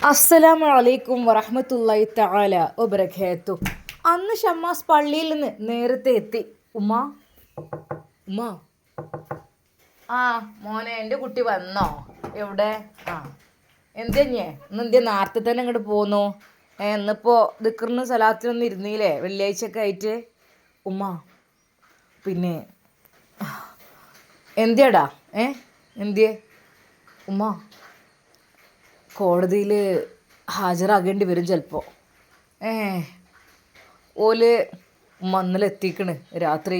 അസ്സലാമു അലൈക്കും വറഹ്മത്തുള്ളാഹി തആല വബറകാത്തു. അന്ന് ഷമ്മാസ് പള്ളിയിൽ നിന്ന് നേരത്തെ എത്തി. ഉമ്മ ഉമ്മ ആ മോനെ, എൻ്റെ കുട്ടി വന്നോ? എവിടെ? എന്തെഞ്ഞേ ഇന്നെന്ത്യ നേരത്തെ തന്നെ ഇങ്ങോട്ട് പോന്നു? ഇന്നിപ്പോൾ ദിക്റിന് സലാത്തിനൊന്നും ഇരുന്നില്ലേ, വെള്ളിയാഴ്ചയൊക്കെ ആയിട്ട്? ഉമ്മ പിന്നെ എന്തിയടാ? എന്തിയേ ഉമ്മ? കോടതിയിൽ ഹാജരാകേണ്ടി വരും ചിലപ്പോൾ. ഓല് ഇന്നലെ എത്തിക്കണ്. രാത്രി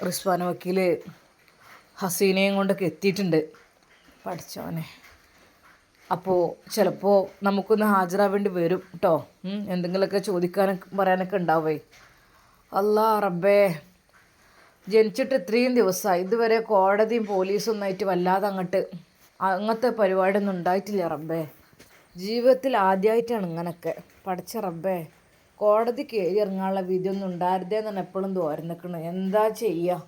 റിസ്വാന വക്കീൽ ഹസീനയും കൊണ്ടൊക്കെ എത്തിയിട്ടുണ്ട്. പഠിച്ചോനെ, അപ്പോൾ ചിലപ്പോൾ നമുക്കൊന്ന് ഹാജരാവേണ്ടി വരും കേട്ടോ. എന്തെങ്കിലുമൊക്കെ ചോദിക്കാനൊക്കെ പറയാനൊക്കെ ഉണ്ടാവേ. അല്ലാ റബ്ബേ, ജനിച്ചിട്ട് ഇത്രയും ദിവസമായി, ഇതുവരെ കോടതിയും പോലീസും ഒന്നായിട്ട് വല്ലാതെ അങ്ങനത്തെ പരിപാടിയൊന്നും ഉണ്ടായിട്ടില്ല റബ്ബേ. ജീവിതത്തിൽ ആദ്യമായിട്ടാണ് ഇങ്ങനൊക്കെ. പഠിച്ച റബ്ബേ, കോടതിക്ക് കയറി ഇറങ്ങാനുള്ള വിധിയൊന്നും ഉണ്ടായിരുന്നേന്നാണ് എപ്പോഴും തോരനിക്കണ്. എന്താ ചെയ്യുക?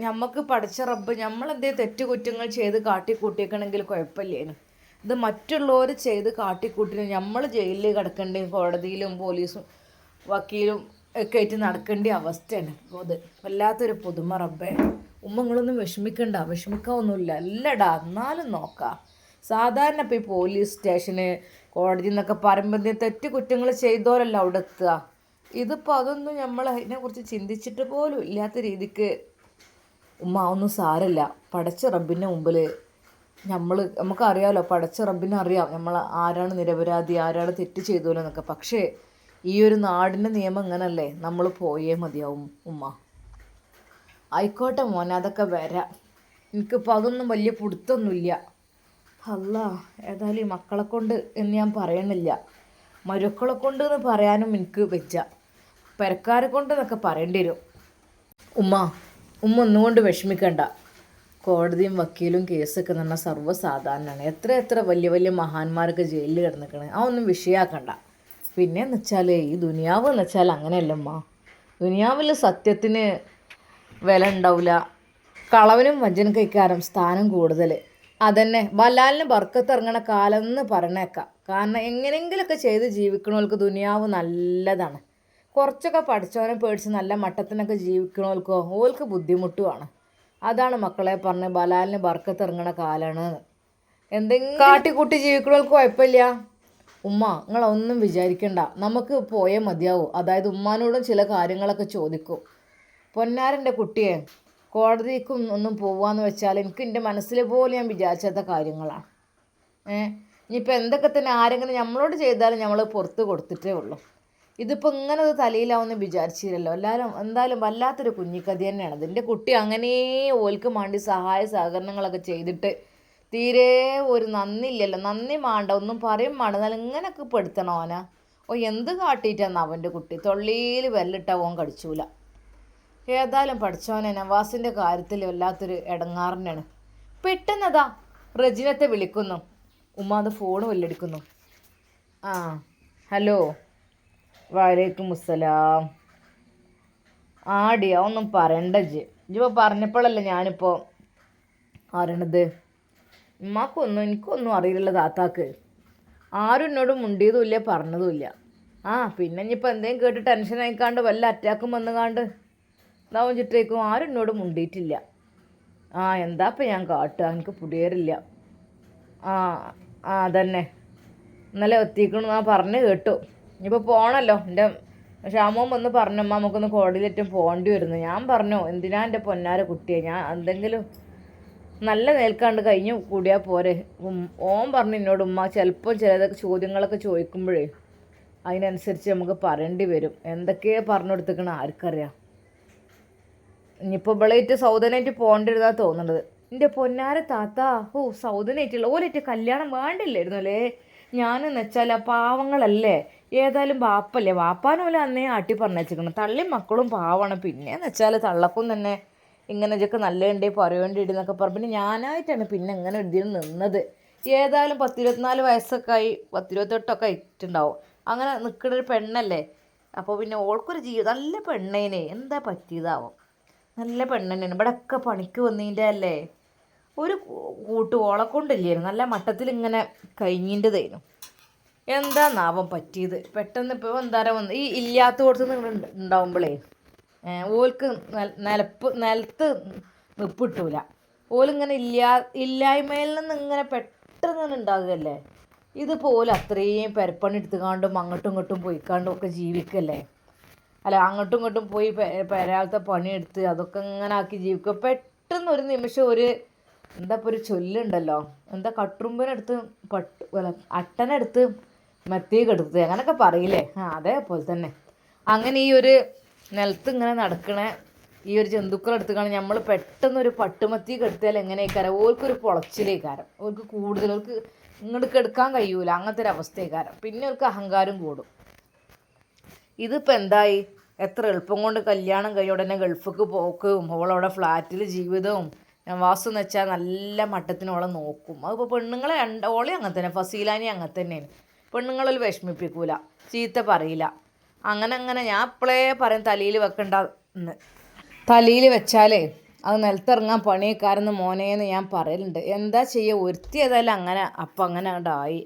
ഞമ്മക്ക് പഠിച്ച റബ്ബ് നമ്മളെന്തേലും തെറ്റുകുറ്റങ്ങൾ ചെയ്ത് കാട്ടിക്കൂട്ടിയേക്കണമെങ്കിൽ കുഴപ്പമില്ലേനു. ഇത് മറ്റുള്ളവർ ചെയ്ത് കാട്ടിക്കൂട്ടിന് നമ്മൾ ജയിലിൽ കിടക്കേണ്ടി, കോടതിയിലും പോലീസും വക്കീലും ഒക്കെ ആയിട്ട് നടക്കേണ്ട അവസ്ഥയാണ്. അത് വല്ലാത്തൊരു പുതുമ റബ്ബേ. ഉമ്മങ്ങളൊന്നും വിഷമിക്കാവൊന്നുമില്ല. അല്ലടാ, എന്നാലും നോക്കാം. സാധാരണ ഇപ്പോൾ ഈ പോലീസ് സ്റ്റേഷന്, കോടതി എന്നൊക്കെ പറയുമ്പോൾ തെറ്റ് കുറ്റങ്ങൾ ചെയ്തോരല്ല അവിടെ എത്തുക. ഇതിപ്പോൾ അതൊന്നും നമ്മൾ അതിനെക്കുറിച്ച് ചിന്തിച്ചിട്ട് പോലും ഇല്ലാത്ത രീതിക്ക് ഉമ്മ ഒന്നും സാരമില്ല. പടച്ച റബ്ബിൻ്റെ മുമ്പിൽ നമുക്കറിയാമല്ലോ, പടച്ച റബ്ബിനെ അറിയാം നമ്മൾ ആരാണ് നിരപരാധി, ആരാണ് തെറ്റ് ചെയ്തോലെന്നൊക്കെ. പക്ഷേ ഈ ഒരു നാടിൻ്റെ നിയമം ഇങ്ങനല്ലേ, നമ്മൾ പോയേ മതിയാവും ഉമ്മ. ആയിക്കോട്ടെ മോനെ, അതൊക്കെ വരാം. എനിക്കിപ്പോൾ അതൊന്നും വലിയ പിടുത്തൊന്നുമില്ല. അല്ലാ, ഏതായാലും ഈ മക്കളെ കൊണ്ട് എന്ന് ഞാൻ പറയണില്ല, മരുക്കളെ കൊണ്ട് എന്ന് പറയാനും എനിക്ക് വെച്ച, പെരക്കാരെ കൊണ്ട് എന്നൊക്കെ പറയേണ്ടി വരും. ഉമ്മ ഒന്നുകൊണ്ട് വിഷമിക്കണ്ട. കോടതിയും വക്കീലും കേസൊക്കെ എന്ന് പറഞ്ഞാൽ സർവ്വസാധാരണമാണ്. എത്ര വലിയ വലിയ മഹാന്മാരൊക്കെ ജയിലിൽ കിടന്നിക്കണേ, അതൊന്നും വിഷയമാക്കണ്ട. പിന്നെയെന്ന് വെച്ചാൽ ഈ ദുനിയാവ് എന്ന് വെച്ചാൽ അങ്ങനെയല്ലമ്മ. ദുനിയാവിൽ സത്യത്തിന് വില ഉണ്ടാവില്ല, കളവനും വഞ്ചനക്കൈക്കാരും സ്ഥാനം കൂടുതൽ. അതന്നെ ബലാലിന് ബർക്കത്തിറങ്ങണ കാലം എന്ന് പറഞ്ഞേക്കാം. കാരണം എങ്ങനെയെങ്കിലുമൊക്കെ ചെയ്ത് ജീവിക്കണവർക്ക് ദുനിയാവ് നല്ലതാണ്. കുറച്ചൊക്കെ പഠിച്ചവനെ പേടിച്ച് നല്ല മട്ടത്തിനൊക്കെ ജീവിക്കണവർക്കോ ഓൾക്ക് ബുദ്ധിമുട്ടുമാണ്. അതാണ് മക്കളെ പറഞ്ഞ് ബലാലിന് ബർക്കത്തിറങ്ങണ കാലമാണ്. എന്തെങ്കിലും കാട്ടിക്കൂട്ടി ജീവിക്കണവർക്ക് കുഴപ്പമില്ല. ഉമ്മ നിങ്ങളൊന്നും വിചാരിക്കണ്ട, നമുക്ക് പോയേ മതിയാവും. അതായത് ഉമ്മാനോടും ചില കാര്യങ്ങളൊക്കെ ചോദിക്കും. പൊന്നാരൻ്റെ കുട്ടിയെ കോടതിക്കും ഒന്നും പോവാന്ന് വെച്ചാൽ എനിക്ക് എൻ്റെ മനസ്സിൽ പോലും ഞാൻ വിചാരിച്ചാത്ത കാര്യങ്ങളാണ്. ഇനിയിപ്പോൾ എന്തൊക്കെ തന്നെ ആരെങ്കിലും നമ്മളോട് ചെയ്താലും നമ്മൾ പുറത്ത് കൊടുത്തിട്ടേ ഉള്ളൂ. ഇതിപ്പോൾ ഇങ്ങനെ അത് തലയിലാവുമെന്ന് വിചാരിച്ചില്ലല്ലോ. എന്തായാലും വല്ലാത്തൊരു കുഞ്ഞിക്കഥ തന്നെയാണ്. അതിൻ്റെ കുട്ടി അങ്ങനെ ഓൽക്ക് വേണ്ടി സഹായ സഹകരണങ്ങളൊക്കെ ചെയ്തിട്ട് തീരെ ഒരു നന്ദി ഇല്ലല്ലോ. നന്ദി വേണ്ട, ഒന്നും പറയും വേണ്ട, എന്നാലും ഇങ്ങനെയൊക്കെ പെടുത്തണോ അവനാ? എന്ത് കാട്ടിയിട്ടാണ് അവൻ്റെ കുട്ടി? തൊള്ളിയിൽ വെല്ലിട്ടാൽ ഓൻ കടിച്ചൂല. ഏതായാലും പഠിച്ചവനെ നവാസിൻ്റെ കാര്യത്തിൽ വല്ലാത്തൊരു ഇടങ്ങാറിനാണ്. പെട്ടെന്നതാ റജിനത്തെ വിളിക്കുന്നു. ഉമ്മ അത് ഫോണ് വെല്ലടിക്കുന്നു. ഹലോ, വലൈക്കും അസ്സലാം. ആടിയാ ഒന്നും പറയണ്ട. ഇജിപ്പോൾ പറഞ്ഞപ്പോഴല്ലേ ഞാനിപ്പോൾ അറിയണത്. എനിക്കൊന്നും അറിയില്ല താത്താക്ക്. ആരും എന്നോട് മുണ്ടിയതുമില്ല, പറഞ്ഞതുമില്ല. പിന്നെ ഇനിയിപ്പോൾ എന്തെങ്കിലും കേട്ട് ടെൻഷൻ ആയിക്കാണ്ട് വല്ല അറ്റാക്കും വന്നുകാണ്ട് ഇതാവും ചിട്ടേക്കും. ആരും എന്നോട് മുണ്ടിയിട്ടില്ല. എന്താപ്പം ഞാൻ കാട്ടുക, എനിക്ക് പുതിയറില്ല. അതന്നെ ഇന്നലെ എത്തിക്കണം ഞാൻ പറഞ്ഞു കേട്ടു. ഇനിയിപ്പോൾ പോകണമല്ലോ. എൻ്റെ ഷാമോൻ വന്ന് പറഞ്ഞമ്മ നമുക്കൊന്ന് കോടതിയിലേറ്റം പോകേണ്ടി വരുന്നു. ഞാൻ പറഞ്ഞു എന്തിനാ എൻ്റെ പൊന്നാര കുട്ടിയെ, ഞാൻ എന്തെങ്കിലും നല്ല നേൽക്കാണ്ട് കഴിഞ്ഞ് കൂടിയാൽ പോരെ. ഓൻ പറഞ്ഞു എന്നോട് ഉമ്മ ചിലപ്പോൾ ചിലതൊക്കെ ചോദ്യങ്ങളൊക്കെ ചോദിക്കുമ്പോഴേ അതിനനുസരിച്ച് നമുക്ക് പറയേണ്ടി വരും. എന്തൊക്കെയാണ് പറഞ്ഞു കൊടുത്തേക്കണ ആർക്കറിയാം. ഇനിയിപ്പോൾ ഇവളേറ്റ് സൗദനായിട്ട് പോകേണ്ടിരുന്നാണ് തോന്നുന്നത്. എൻ്റെ പൊന്നാര താത്ത, സൗദനായിട്ടുള്ള ഓലേറ്റ് കല്യാണം വേണ്ടില്ലായിരുന്നു അല്ലേ? ഞാനെന്ന് വെച്ചാൽ പാവങ്ങളല്ലേ, ഏതായാലും വാപ്പല്ലേ, വാപ്പാനോലെ അന്നേ ആട്ടി പറഞ്ഞേച്ചിരിക്കണം. തള്ളി മക്കളും പാവമാണ്. പിന്നെയെന്ന് വെച്ചാൽ തള്ളക്കും തന്നെ ഇങ്ങനെ ഇതൊക്കെ നല്ലതുണ്ടേ പറയേണ്ടിയിടുന്നൊക്കെ പറഞ്ഞു. പിന്നെ ഞാനായിട്ടാണ് പിന്നെ ഇങ്ങനെ ഇതിൽ നിന്നത്. ഏതായാലും 10-24 വയസ്സൊക്കെ ആയി, 10-28 ആയിട്ടുണ്ടാവും. അങ്ങനെ നിൽക്കുന്ന ഒരു പെണ്ണല്ലേ. അപ്പോൾ പിന്നെ ഓൾക്കൊരു ജീവിതം, നല്ല പെണ്ണേനെ എന്താ പറ്റിയതാവും. നല്ല പെണ്ണെന്നെയാണ്. ഇവിടെയൊക്കെ പണിക്ക് വന്നതിൻ്റെ അല്ലേ. ഒരു കൂട്ട് ഓളെ കൊണ്ടില്ലായിരുന്നു, നല്ല മട്ടത്തിൽ ഇങ്ങനെ കഴിഞ്ഞിൻ്റെതായിരുന്നു. എന്താന്നാവം പറ്റിയത്, പെട്ടെന്ന് ഇപ്പോൾ എന്തായാലും വന്ന് ഈ ഇല്ലാത്ത കൊടുത്ത് നിങ്ങൾ ഉണ്ടാവുമ്പോഴേ ഓൽക്ക് നിലത്ത് നിപ്പിട്ടൂല. ഓലിങ്ങനെ ഇല്ലായ്മയിൽ നിന്ന് ഇങ്ങനെ പെട്ടെന്ന് ഉണ്ടാകുകയല്ലേ. ഇതിപ്പോൾ ഓല് അത്രയും പെരപ്പണി എടുത്തുകാണ്ടും അങ്ങോട്ടും ഇങ്ങോട്ടും പോയിക്കാണ്ടും ഒക്കെ ജീവിക്കല്ലേ. അല്ല, അങ്ങോട്ടും ഇങ്ങോട്ടും പോയി പെരാലത്തെ പണിയെടുത്ത് അതൊക്കെ ഇങ്ങനെ ആക്കി ജീവിക്കുക. പെട്ടെന്ന് ഒരു നിമിഷം എന്താ ഇപ്പോൾ ഒരു ചൊല്ലുണ്ടല്ലോ, എന്താ കട്ടുറുമ്പിനെടുത്ത് അട്ടനെടുത്ത് മെത്തേക്കെടുത്ത് അങ്ങനെയൊക്കെ പറയില്ലേ, അതേപോലെ തന്നെ. അങ്ങനെ ഈ ഒരു നിലത്ത് ഇങ്ങനെ നടക്കണ ഈ ഒരു ജന്തുക്കളെടുത്ത് നമ്മൾ പെട്ടെന്നൊരു പട്ടുമത്തിക്ക് എടുത്താൽ എങ്ങനെയൊക്കാരം ഓൽക്കൊരു പൊളച്ചിലേക്കാരം, ഓൽക്ക് കൂടുതൽ ഓൽക്ക് ഇങ്ങോട്ട് കെടുക്കാൻ കഴിയൂല, അങ്ങനത്തെ ഒരു അവസ്ഥയേക്കാരം. പിന്നെ ഓൽക്ക് അഹങ്കാരം കൂടും. ഇതിപ്പോൾ എന്തായി, എത്ര എളുപ്പം കൊണ്ട് കല്യാണം കഴിഞ്ഞ ഉടനെ ഗൾഫിക്ക് പോക്കും ഓളവിടെ ഫ്ലാറ്റിൽ ജീവിതവും. നവാസ് എന്ന് വെച്ചാൽ നല്ല മട്ടത്തിന് ഓളെ നോക്കും. അതിപ്പോൾ പെണ്ണുങ്ങളെ ഓളെ അങ്ങനെ തന്നെ, ഫസീലാനി അങ്ങനെ തന്നെയാണ്. പെണ്ണുങ്ങളിൽ വിഷമിപ്പിക്കൂല, ചീത്ത പറയില്ല. അങ്ങനെ ഞാൻ അപ്പോഴേ പറയും തലയിൽ വെക്കണ്ട എന്ന്. തലയിൽ വെച്ചാലേ അത് നിലത്തിറങ്ങാൻ പണിയേക്കാരെന്ന് മോനേന്ന് ഞാൻ പറയലുണ്ട്. എന്താ ചെയ്യുക, ഒരുത്തി ഏതായാലും അങ്ങനെ അപ്പം അങ്ങനെ ഉണ്ടായി.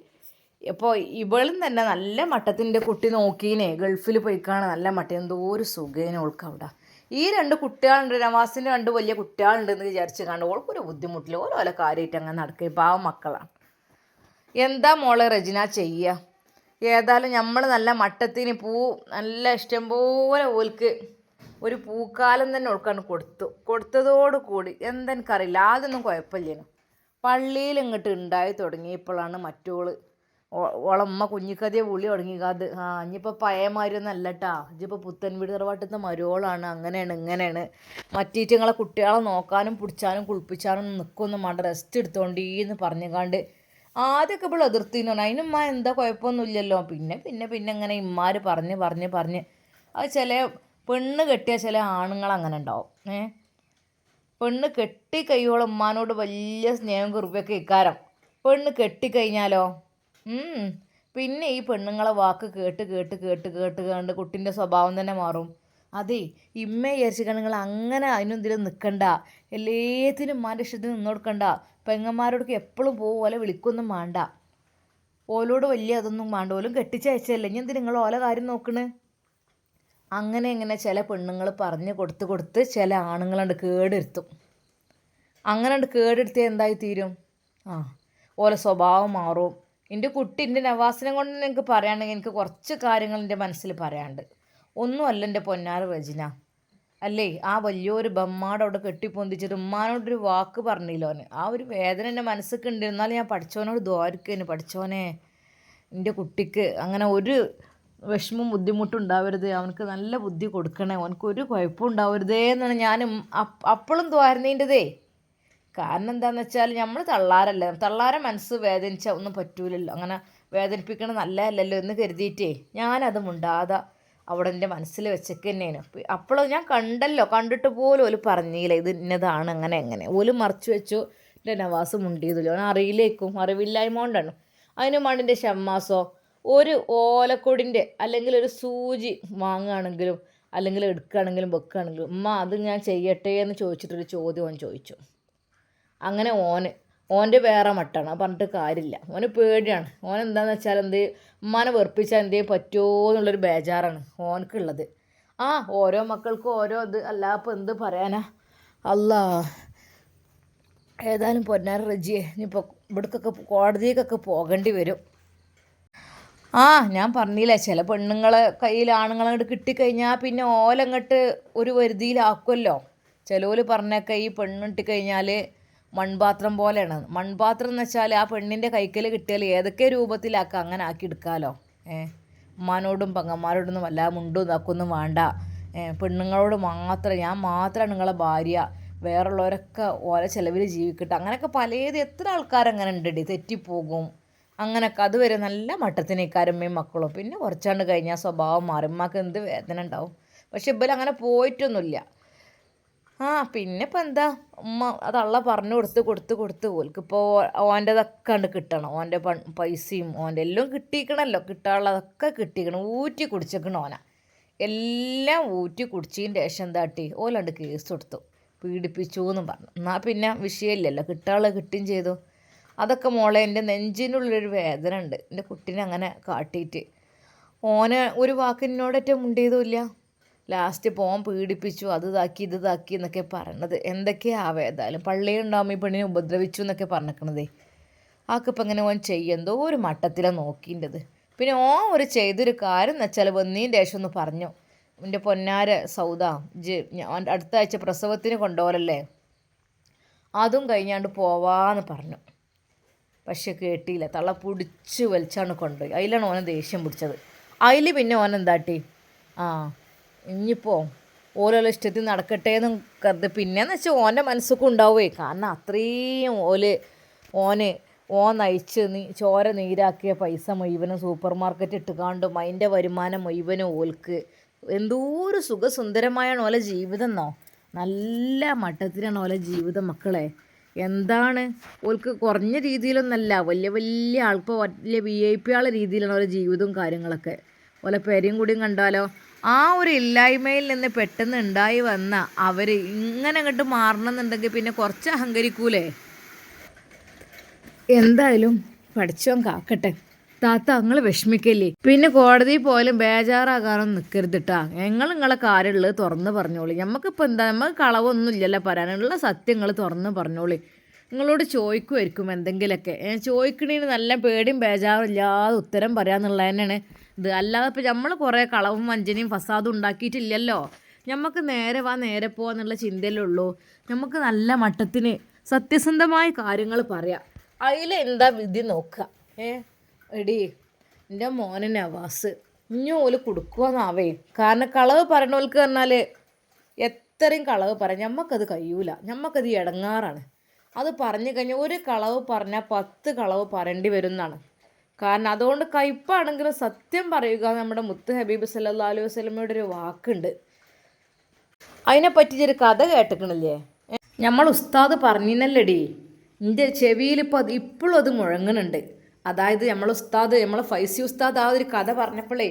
ഇപ്പോൾ ഇവളും തന്നെ നല്ല മട്ടത്തിൻ്റെ കുട്ടി നോക്കീനെ, ഗൾഫിൽ പോയിക്കാണ് നല്ല മട്ടം, എന്തോ ഒരു സുഖേനെ ഓൾക്ക് അവിടെ. ഈ 2 കുട്ടികളുണ്ട്, നവാസിന് 2 വലിയ കുട്ടികളുണ്ടെന്ന് വിചാരിച്ച് കണ്ട് ഓൾക്കൊരു ബുദ്ധിമുട്ടില്ല. ഓരോ കാര്യമായിട്ട് അങ്ങനെ നടക്കുക, പാവം മക്കളാണ്. എന്താ മോളെ റെജിന ചെയ്യുക. ഏതായാലും നമ്മൾ നല്ല മട്ടത്തിന് നല്ല ഇഷ്ടംപോലെ ഓൽക്ക് ഒരു പൂക്കാലം തന്നെ ഓൾക്കാണ് കൊടുത്തതോടുകൂടി എന്തെനിക്കറിയില്ല, അതൊന്നും കുഴപ്പമില്ലേനു. പള്ളിയിൽ ഇങ്ങോട്ട് ഉണ്ടായി തുടങ്ങിയപ്പോഴാണ് മറ്റോള് ഓളമ്മ കുഞ്ഞിക്കതിയെ വിളി തുടങ്ങിയത്. ഇനിയിപ്പോൾ പഴയമാരൊന്നും അല്ല കേട്ടാ, ഇനിയിപ്പോൾ പുത്തൻ വീട് തറവാട്ടത്തെ മരോളാണ്, അങ്ങനെയാണ് ഇങ്ങനെയാണ്. മറ്റീറ്റങ്ങളെ കുട്ടികളെ നോക്കാനും പിടിച്ചാനും കുളിപ്പിച്ചാനും നിൽക്കൊന്നും വേണ്ട, റെസ്റ്റ് എടുത്തോണ്ടീന്ന് പറഞ്ഞുകാണ്ട് ആദ്യമൊക്കെ ഇപ്പോൾ എതിർത്തിന്നു. അതിനുമ്മ എന്താ കുഴപ്പമൊന്നുമില്ലല്ലോ. പിന്നെ ഇങ്ങനെ ഇമ്മാർ പറഞ്ഞ് അത് ചില പെണ്ണ് കെട്ടിയ ചില ആണുങ്ങൾ അങ്ങനെ ഉണ്ടാവും. പെണ്ണ് കെട്ടിക്കഴിയോളം ഉമ്മാനോട് വലിയ സ്നേഹം കുറിപ്പൊക്കെ ഇക്കാരം. പെണ്ണ് കെട്ടിക്കഴിഞ്ഞാലോ പിന്നെ ഈ പെണ്ണുങ്ങളെ വാക്ക് കേട്ട് കണ്ട് കുട്ടീൻ്റെ സ്വഭാവം തന്നെ മാറും. അതെ, ഇമ്മയെ വിചാരിച്ചിട്ട് നിങ്ങൾ അങ്ങനെ അതിനെന്തിനും നിൽക്കണ്ട, എല്ലാത്തിനും ഉമ്മാൻ്റെ ഇഷ്ടത്തിന് നിന്ന് കൊടുക്കണ്ട. പെങ്ങന്മാരോടൊക്കെ എപ്പോഴും പോകും, ഓലെ വിളിക്കൊന്നും വേണ്ട, ഓലോട് വലിയ അതൊന്നും വേണ്ട, ഓലും കെട്ടിച്ചയച്ചല്ലേ, ഇനി എന്തിനും നിങ്ങൾ ഓല കാര്യം നോക്കണ്. അങ്ങനെ ചില പെണ്ണുങ്ങൾ പറഞ്ഞ് കൊടുത്ത് ചില ആണുങ്ങളുണ്ട് കേടെടുത്തും. അങ്ങനെ കേടെടുത്തിയാൽ എന്തായി തീരും, ഓല സ്വഭാവം മാറും. എൻ്റെ നവാസിനെ കൊണ്ട് എനിക്ക് പറയുകയാണെങ്കിൽ എനിക്ക് കുറച്ച് കാര്യങ്ങൾ എൻ്റെ മനസ്സിൽ പറയാനുണ്ട്. ഒന്നുമല്ല എൻ്റെ പൊന്നാറ് റെജിന, അല്ലേ ആ വലിയൊരു ബമ്മാട് അവിടെ കെട്ടിപ്പൊന്തിച്ചിട്ട് ഉമ്മാനോടൊരു വാക്ക് പറഞ്ഞില്ലോന്, ആ ഒരു വേദന എൻ്റെ മനസ്സിലേക്ക് ഉണ്ട്. എന്നാലും ഞാൻ പഠിച്ചവനോട് ദ്വാരക്കേന്, പഠിച്ചവനെ എൻ്റെ കുട്ടിക്ക് അങ്ങനെ ഒരു വിഷമവും ബുദ്ധിമുട്ടും ഉണ്ടാവരുത്, അവനക്ക് നല്ല ബുദ്ധി കൊടുക്കണേ, അവനക്കൊരു കുഴപ്പം ഉണ്ടാവരുതേ എന്നാണ് ഞാൻ അപ്പോഴും ദ്വാരുന്നതിൻ്റെതേ. കാരണം എന്താണെന്ന് വെച്ചാൽ നമ്മൾ തള്ളാരെ മനസ്സ് വേദനിച്ചാൽ ഒന്നും പറ്റൂലല്ലോ, അങ്ങനെ വേദനിപ്പിക്കണം നല്ലതല്ലല്ലോ എന്ന് കരുതിയിട്ടേ ഞാനത് മുണ്ടാതെ അവിടെ എൻ്റെ മനസ്സിൽ വെച്ചൊക്കെ തന്നെയാണ്. അപ്പോൾ ഞാൻ കണ്ടിട്ട് പോലും ഓല് പറഞ്ഞില്ല ഇത് ഇന്നതാണ് അങ്ങനെ ഓല് മറച്ചു വെച്ചു. എൻ്റെ നവാസ് മുണ്ടിയതില്ലോ, അവൻ അറിവില്ലായ്മ കൊണ്ടാണ്. അതിന് മണ്ണിൻ്റെ ഷമ്മാസോ ഒരു ഓലക്കൊടിൻ്റെ അല്ലെങ്കിൽ ഒരു സൂചി വാങ്ങുകയാണെങ്കിലും അല്ലെങ്കിൽ എടുക്കുകയാണെങ്കിലും വെക്കുകയാണെങ്കിലും ഉമ്മ അത് ഞാൻ ചെയ്യട്ടെ എന്ന് ചോദിച്ചിട്ടൊരു ചോദ്യം അവൻ ചോദിച്ചു. അങ്ങനെ ഓൻ്റെ വേറെ മട്ടാണ്, അത് പറഞ്ഞിട്ട് കാര്യമില്ല. ഓന് പേടിയാണ്. എന്താണെന്ന് വെച്ചാൽ ഉമ്മാനെ വെറുപ്പിച്ചാൽ എന്തേലും പറ്റുമോ എന്നുള്ളൊരു ബേജാറാണ് ഓനക്കുള്ളത്. ഓരോ മക്കൾക്കും ഓരോ ഇത്, അല്ലാപ്പോൾ എന്ത് പറയാനാ. അല്ലാ, ഏതായാലും പൊന്നാര റജിയെ ഇനിയിപ്പോൾ ഇവിടേക്കൊക്കെ കോടതിക്കൊക്കെ പോകേണ്ടി വരും. ഞാൻ പറഞ്ഞില്ലേ, ചില പെണ്ണുങ്ങളെ കയ്യിൽ ആണുങ്ങളങ്ങോട്ട് കിട്ടിക്കഴിഞ്ഞാൽ പിന്നെ ഓലങ്ങോട്ട് ഒരു വരുതിയിലാക്കുമല്ലോ. ചിലവർ പറഞ്ഞൊക്കെ ഈ പെണ്ണിട്ട് കഴിഞ്ഞാൽ മൺപാത്രം പോലെയാണ്. മൺപാത്രം എന്ന് വെച്ചാൽ ആ പെണ്ണിൻ്റെ കൈക്കൽ കിട്ടിയാൽ ഏതൊക്കെ രൂപത്തിലാക്കാം, അങ്ങനെ ആക്കി എടുക്കാമല്ലോ. ഉമ്മാനോടും പെങ്ങന്മാരോടൊന്നും വല്ലാതെ മുണ്ടും ഇതാക്കൊന്നും വേണ്ട. പെണ്ണുങ്ങളോട് മാത്രം, ഞാൻ മാത്രമാണ് നിങ്ങളെ ഭാര്യ, വേറുള്ളവരൊക്കെ ഓരോ ചിലവിൽ ജീവിക്കട്ടെ. അങ്ങനെയൊക്കെ പലത് എത്ര ആൾക്കാരങ്ങനെ ഉണ്ടടി, തെറ്റിപ്പോകും. അങ്ങനെയൊക്കെ അതുവരെ നല്ല മട്ടത്തിനേക്കാരമ്മയും മക്കളും. പിന്നെ കുറച്ചാണ്ട് കഴിഞ്ഞാൽ സ്വഭാവം മാറും, ഉമ്മക്ക് എന്ത് വേദന ഉണ്ടാവും. പക്ഷെ അങ്ങനെ പോയിട്ടൊന്നുമില്ല. പിന്നെ ഇപ്പം എന്താ, ഉമ്മ അതള്ള പറഞ്ഞു കൊടുത്ത് ഓൽക്കിപ്പോൾ ഓൻ്റെതൊക്കെ കണ്ട് കിട്ടണം. ഓൻ്റെ പൈസയും ഓൻ്റെ എല്ലാം കിട്ടിക്കണമല്ലോ, കിട്ടാനുള്ളതൊക്കെ കിട്ടിക്കണം. ഊറ്റി കുടിച്ചേക്കണം ഓന, എല്ലാം ഊറ്റി കുടിച്ചതിൻ്റെ ശേഷം എന്താട്ടി ഓലാണ്ട് കേസ് കൊടുത്തു. പീഡിപ്പിച്ചു എന്നും പറഞ്ഞു. എന്നാൽ പിന്നെ വിഷയമില്ലല്ലോ, കിട്ടാളെ കിട്ടുകയും ചെയ്തു. അതൊക്കെ മോളെ എൻ്റെ നെഞ്ചിനുള്ളൊരു വേദന ഉണ്ട്. എൻ്റെ കുട്ടീനെ അങ്ങനെ കാട്ടിയിട്ട് ഓനെ ഒരു വാക്ക് എന്നോടൊറ്റ മുണ്ടിയതുമില്ല. ലാസ്റ്റ് പോകാൻ പീഡിപ്പിച്ചു, അത് ഇതാക്കി ഇത് ഇതാക്കി എന്നൊക്കെ പറയണത്. എന്തൊക്കെയാവേ ഏതായാലും പള്ളിയുണ്ടാകുമ്പോൾ ഈ പെണ്ണിനെ ഉപദ്രവിച്ചു എന്നൊക്കെ പറഞ്ഞിരിക്കണതേ. ആക്കിപ്പോൾ ഇങ്ങനെ ഓൻ എന്തോ ഒരു മട്ടത്തിലാണ് നോക്കിൻ്റെത്. പിന്നെ ഓൻ ചെയ്തൊരു കാര്യം എന്ന് വെച്ചാൽ വന്നീൻ്റെ ശേഷം ഒന്ന് പറഞ്ഞു, എൻ്റെ പൊന്നാര സൗദ അടുത്ത ആഴ്ച പ്രസവത്തിന് കൊണ്ടുപോകലല്ലേ, അതും കഴിഞ്ഞാണ്ട് പോവാന്ന് പറഞ്ഞു. പക്ഷെ കേട്ടില്ല, തള്ള പിടിച്ച് വലിച്ചാണ് കൊണ്ടുപോയി. അതിലാണ് ഓനെ ദേഷ്യം പിടിച്ചത്. അതിൽ പിന്നെ ഓൻ എന്താട്ടി, ഇനിയിപ്പോൾ ഓരോ ഇഷ്ടത്തിൽ നടക്കട്ടെ എന്നും കരുത്. പിന്നെയെന്ന് വെച്ചാൽ ഓൻ്റെ മനസ്സൊക്കെ ഉണ്ടാവുമേ, കാരണം അത്രയും ഓൻ നയിച്ച് ചോര നീരാക്കിയ പൈസ മുഴുവനും സൂപ്പർ മാർക്കറ്റ് ഇട്ടുകാണ്ടും അതിൻ്റെ വരുമാനം മുഴുവനും ഓൽക്ക് എന്തോരു സുഖസുന്ദരമായാണ് ഓലെ ജീവിതം എന്നോ. നല്ല മട്ടത്തിലാണ് ഓലെ ജീവിതം മക്കളെ. എന്താണ് ഓൽക്ക് കുറഞ്ഞ രീതിയിലൊന്നല്ല, വലിയ വലിയ ആൾക്ക് വലിയ VIP ആളെ രീതിയിലാണ് ഓരോ ജീവിതവും കാര്യങ്ങളൊക്കെ. ഓലെ പേരെയും കൂടിയും കണ്ടാലോ, ആ ഒരു ഇല്ലായ്മയിൽ നിന്ന് പെട്ടെന്ന് ഉണ്ടായി വന്ന അവർ ഇങ്ങനെ അങ്ങോട്ട് മാറണമെന്നുണ്ടെങ്കിൽ പിന്നെ കുറച്ച് അഹങ്കരിക്കൂലേ. എന്തായാലും പഠിച്ചോൻ കാക്കട്ടെ. താത്ത നിങ്ങൾ വിഷമിക്കല്ലേ, പിന്നെ കോടതിയിൽ പോയാലും ബേജാറാകാനൊന്നും നിൽക്കരുതിട്ടാ. നിങ്ങളെ കാര്യമുള്ളത് തുറന്ന് പറഞ്ഞോളി. നമുക്കിപ്പോൾ എന്താ, നമുക്ക് കളവൊന്നും ഇല്ലല്ലോ പറയാനുള്ള, സത്യങ്ങൾ തുറന്ന് പറഞ്ഞോളി. നിങ്ങളോട് ചോദിക്കുമായിരിക്കും എന്തെങ്കിലുമൊക്കെ, ചോദിക്കണേന് നല്ല പേടിയും ബേജാറും ഇല്ലാതെ ഉത്തരം പറയാന്നുള്ളത് തന്നെയാണ് ഇത്. അല്ലാതെ ഇപ്പോൾ നമ്മൾ കുറേ കളവും വഞ്ചനയും ഫസാദും ഉണ്ടാക്കിയിട്ടില്ലല്ലോ. നമുക്ക് നേരെ വാ നേരെ പോവാന്നുള്ള ചിന്തയിലുള്ളൂ. നമുക്ക് നല്ല മട്ടത്തിന് സത്യസന്ധമായ കാര്യങ്ങൾ പറയാം. അതിലെന്താ വിധി നോക്കുക. എടി എൻ്റെ മോനെ നവാസ് ഇനി ഓല് കൊടുക്കുവാന്നാവേ. കാരണം കളവ് പറയണോൽക്ക് പറഞ്ഞാൽ എത്രയും കളവ് പറയാം, ഞമ്മക്കത് കഴിയൂല, ഞമ്മക്കത് ഇടങ്ങാറാണ്. അത് പറഞ്ഞു കഴിഞ്ഞാൽ ഒരു കളവ് പറഞ്ഞാൽ 10 കളവ് പറയേണ്ടി വരും എന്നാണ്. കാരണം അതുകൊണ്ട് കയ്പാണെങ്കിലും സത്യം പറയുക നമ്മുടെ മുത്ത് ഹബീബ് സല്ലല്ലാഹു അലൈഹി വസല്ലമയുടെ ഒരു വാക്കുണ്ട്. അതിനെപ്പറ്റി ഒരു കഥ കേട്ടിക്കണില്ലേ, നമ്മൾ ഉസ്താദ് പറഞ്ഞിനല്ലടി, എൻ്റെ ചെവിയിൽ ഇപ്പോഴും അത് മുഴങ്ങുന്നുണ്ട്. അതായത് നമ്മളെ ഫൈസി ഉസ്താദ് ആ ഒരു കഥ പറഞ്ഞപ്പോഴേ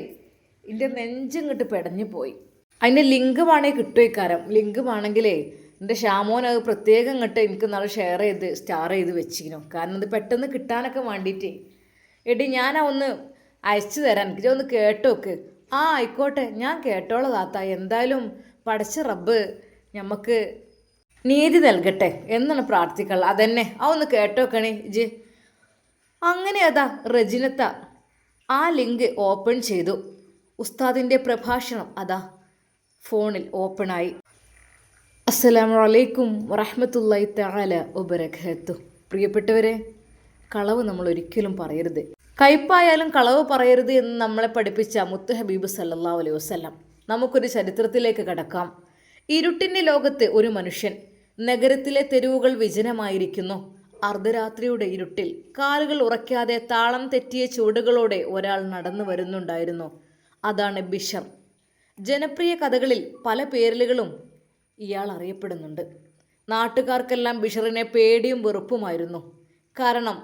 എൻ്റെ നെഞ്ചിങ്ങോട്ട് പെടഞ്ഞു പോയി. അതിൻ്റെ ലിങ്ക് വേണമെങ്കിൽ കിട്ടുവയ്ക്കാരം. ലിങ്ക് വേണമെങ്കിലേ എൻ്റെ ഷാമോൻ അത് പ്രത്യേകം ഇങ്ങോട്ട് എനിക്ക് നാളെ സ്റ്റാർ ചെയ്ത് വെച്ചിരിക്കണം. കാരണം ഇത് പെട്ടെന്ന് കിട്ടാനൊക്കെ വേണ്ടിയിട്ടേ. എടി ഞാനാ ഒന്ന് അയച്ചു തരാൻ, എനിക്ക് ഒന്ന് കേട്ടോക്ക്. ആയിക്കോട്ടെ, ഞാൻ കേട്ടോളാം താത്ത. എന്തായാലും പടച്ച റബ്ബ് നമുക്ക് നീതി നൽകട്ടെ എന്നാണ് പ്രാർത്ഥിക്കുക. അതന്നെ ഒന്ന് കേട്ടോക്കണേ ഇജ്. അങ്ങനെ അതാ റജിനത്ത ആ ലിങ്ക് ഓപ്പൺ ചെയ്തു. ഉസ്താദിൻ്റെ പ്രഭാഷണം അതാ ഫോണിൽ ഓപ്പണായി. അസ്സലാമു അലൈക്കും വറഹ്മത്തുള്ളാഹി തആല വബറകാതുഹു. പ്രിയപ്പെട്ടവരെ, കളവ് നമ്മൾ ഒരിക്കലും പറയരുത്. കയ്പായാലും കളവ് പറയരുത് എന്ന് നമ്മളെ പഠിപ്പിച്ച മുത്ത് ഹബീബ് സല്ലല്ലാഹു അലൈഹി വസല്ലം. നമുക്കൊരു ചരിത്രത്തിലേക്ക് കടക്കാം. ഇരുട്ടിൻ്റെ ലോകത്ത് ഒരു മനുഷ്യൻ. നഗരത്തിലെ തെരുവുകൾ വിജനമായിരിക്കുന്നു. അർദ്ധരാത്രിയുടെ ഇരുട്ടിൽ കാലുകൾ ഉറയ്ക്കാതെ താളം തെറ്റിയ ചുവടുകളോടെ ഒരാൾ നടന്നു വരുന്നുണ്ടായിരുന്നു. അതാണ് ബിഷർ. ജനപ്രിയ കഥകളിൽ പല പേരുകളും ഇയാൾ അറിയപ്പെടുന്നുണ്ട്. നാട്ടുകാർക്കെല്ലാം ബിഷറിനെ പേടിയും വെറുപ്പുമായിരുന്നു. കാരണം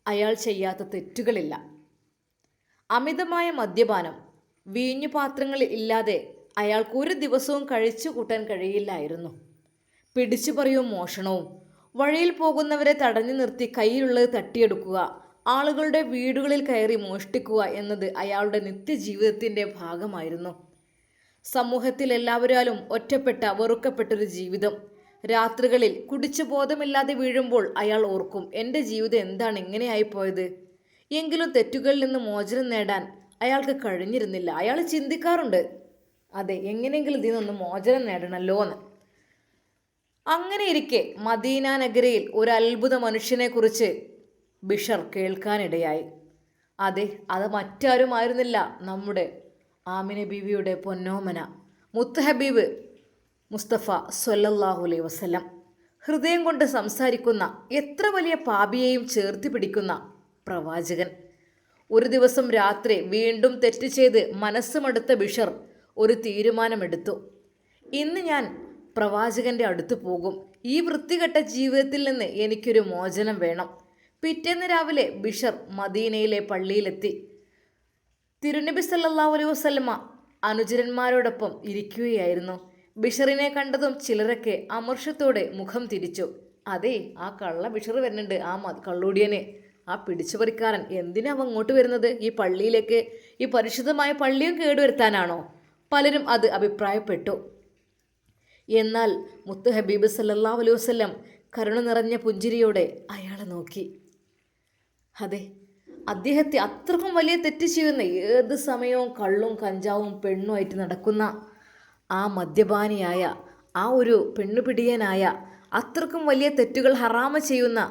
അയാൾ ചെയ്യാത്ത തെറ്റുകളില്ല. അമിതമായ മദ്യപാനം, വീഞ്ഞു പാത്രങ്ങളിൽ ഇല്ലാതെ അയാൾക്ക് ഒരു ദിവസവും കഴിച്ചു കൂട്ടാൻ കഴിയില്ലായിരുന്നു. പിടിച്ചുപറിയും മോഷണവും, വഴിയിൽ പോകുന്നവരെ തടഞ്ഞു നിർത്തി കയ്യിലുള്ളത് തട്ടിയെടുക്കുക, ആളുകളുടെ വീടുകളിൽ കയറി മോഷ്ടിക്കുക എന്നത് അയാളുടെ നിത്യജീവിതത്തിൻ്റെ ഭാഗമായിരുന്നു. സമൂഹത്തിൽ എല്ലാവരാലും ഒറ്റപ്പെട്ട വെറുക്കപ്പെട്ടൊരു ജീവിതം. രാത്രികളിൽ കുടിച്ചു ബോധമില്ലാതെ വീഴുമ്പോൾ അയാൾ ഓർക്കും, എൻ്റെ ജീവിതം എന്താണ് ഇങ്ങനെയായിപ്പോയത്. എങ്കിലും തെറ്റുകളിൽ നിന്ന് മോചനം നേടാൻ അയാൾക്ക് കഴിഞ്ഞിരുന്നില്ല. അയാൾ ചിന്തിക്കാറുണ്ട്, അതെ എങ്ങനെയെങ്കിലും ഇതിൽ നിന്ന് മോചനം നേടണമല്ലോ എന്ന്. അങ്ങനെ ഇരിക്കെ മദീന നഗരിയിൽ ഒരു അത്ഭുത മനുഷ്യനെക്കുറിച്ച് ബിഷർ കേൾക്കാനിടയായി. അതെ, അത് മറ്റാരുമായിരുന്നില്ല, നമ്മുടെ ആമിന ബീവിയുടെ പൊന്നോമന മുത്ത് ഹബീബ് മുസ്തഫ സ്വല്ലല്ലാഹു അലൈഹി വസല്ലം. ഹൃദയം കൊണ്ട് സംസാരിക്കുന്ന, എത്ര വലിയ പാപിയെയും ചേർത്ത് പിടിക്കുന്ന പ്രവാചകൻ. ഒരു ദിവസം രാത്രി വീണ്ടും തെറ്റ് ചെയ്ത് മനസ്സുമടുത്ത ബിഷർ ഒരു തീരുമാനമെടുത്തു. ഇന്ന് ഞാൻ പ്രവാചകൻ്റെ അടുത്ത് പോകും. ഈ വൃത്തികെട്ട ജീവിതത്തിൽ നിന്ന് എനിക്കൊരു മോചനം വേണം. പിറ്റേന്ന് രാവിലെ ബിഷർ മദീനയിലെ പള്ളിയിലെത്തി. തിരുനബി സല്ലല്ലാഹു അലൈഹി വസല്ലമ അനുചരന്മാരോടൊപ്പം ഇരിക്കുകയായിരുന്നു. ബിഷറിനെ കണ്ടതും ചിലരൊക്കെ അമർഷത്തോടെ മുഖം തിരിച്ചു. അതെ, ആ കള്ള ബിഷർ വരുന്നുണ്ട്, ആ കള്ളൂടിയനെ, ആ പിടിച്ചുപറിക്കാരൻ. എന്തിനാ അവൻ അങ്ങോട്ട് വരുന്നത്? ഈ പള്ളിയിലേക്ക്, ഈ പരിശുദ്ധമായ പള്ളിയും കേടുവരുത്താനാണോ? പലരും അത് അഭിപ്രായപ്പെട്ടു. എന്നാൽ മുത്ത് ഹബീബ് സല്ലല്ലാഹു അലൈഹി വസല്ലം കരുണ നിറഞ്ഞ പുഞ്ചിരിയോടെ അയാളെ നോക്കി. അതെ, അദ്ദേഹത്തെ അത്രക്കും വലിയ തെറ്റ് ചെയ്യുന്ന, ഏത് സമയവും കള്ളും കഞ്ചാവും പെണ്ണുമായിട്ട് നടക്കുന്ന ആ മദ്യപാനിയായ, ആ ഒരു പെണ്ണുപിടിയനായ, അത്രക്കും വലിയ തെറ്റുകൾ ഹറാമ ചെയ്യുന്ന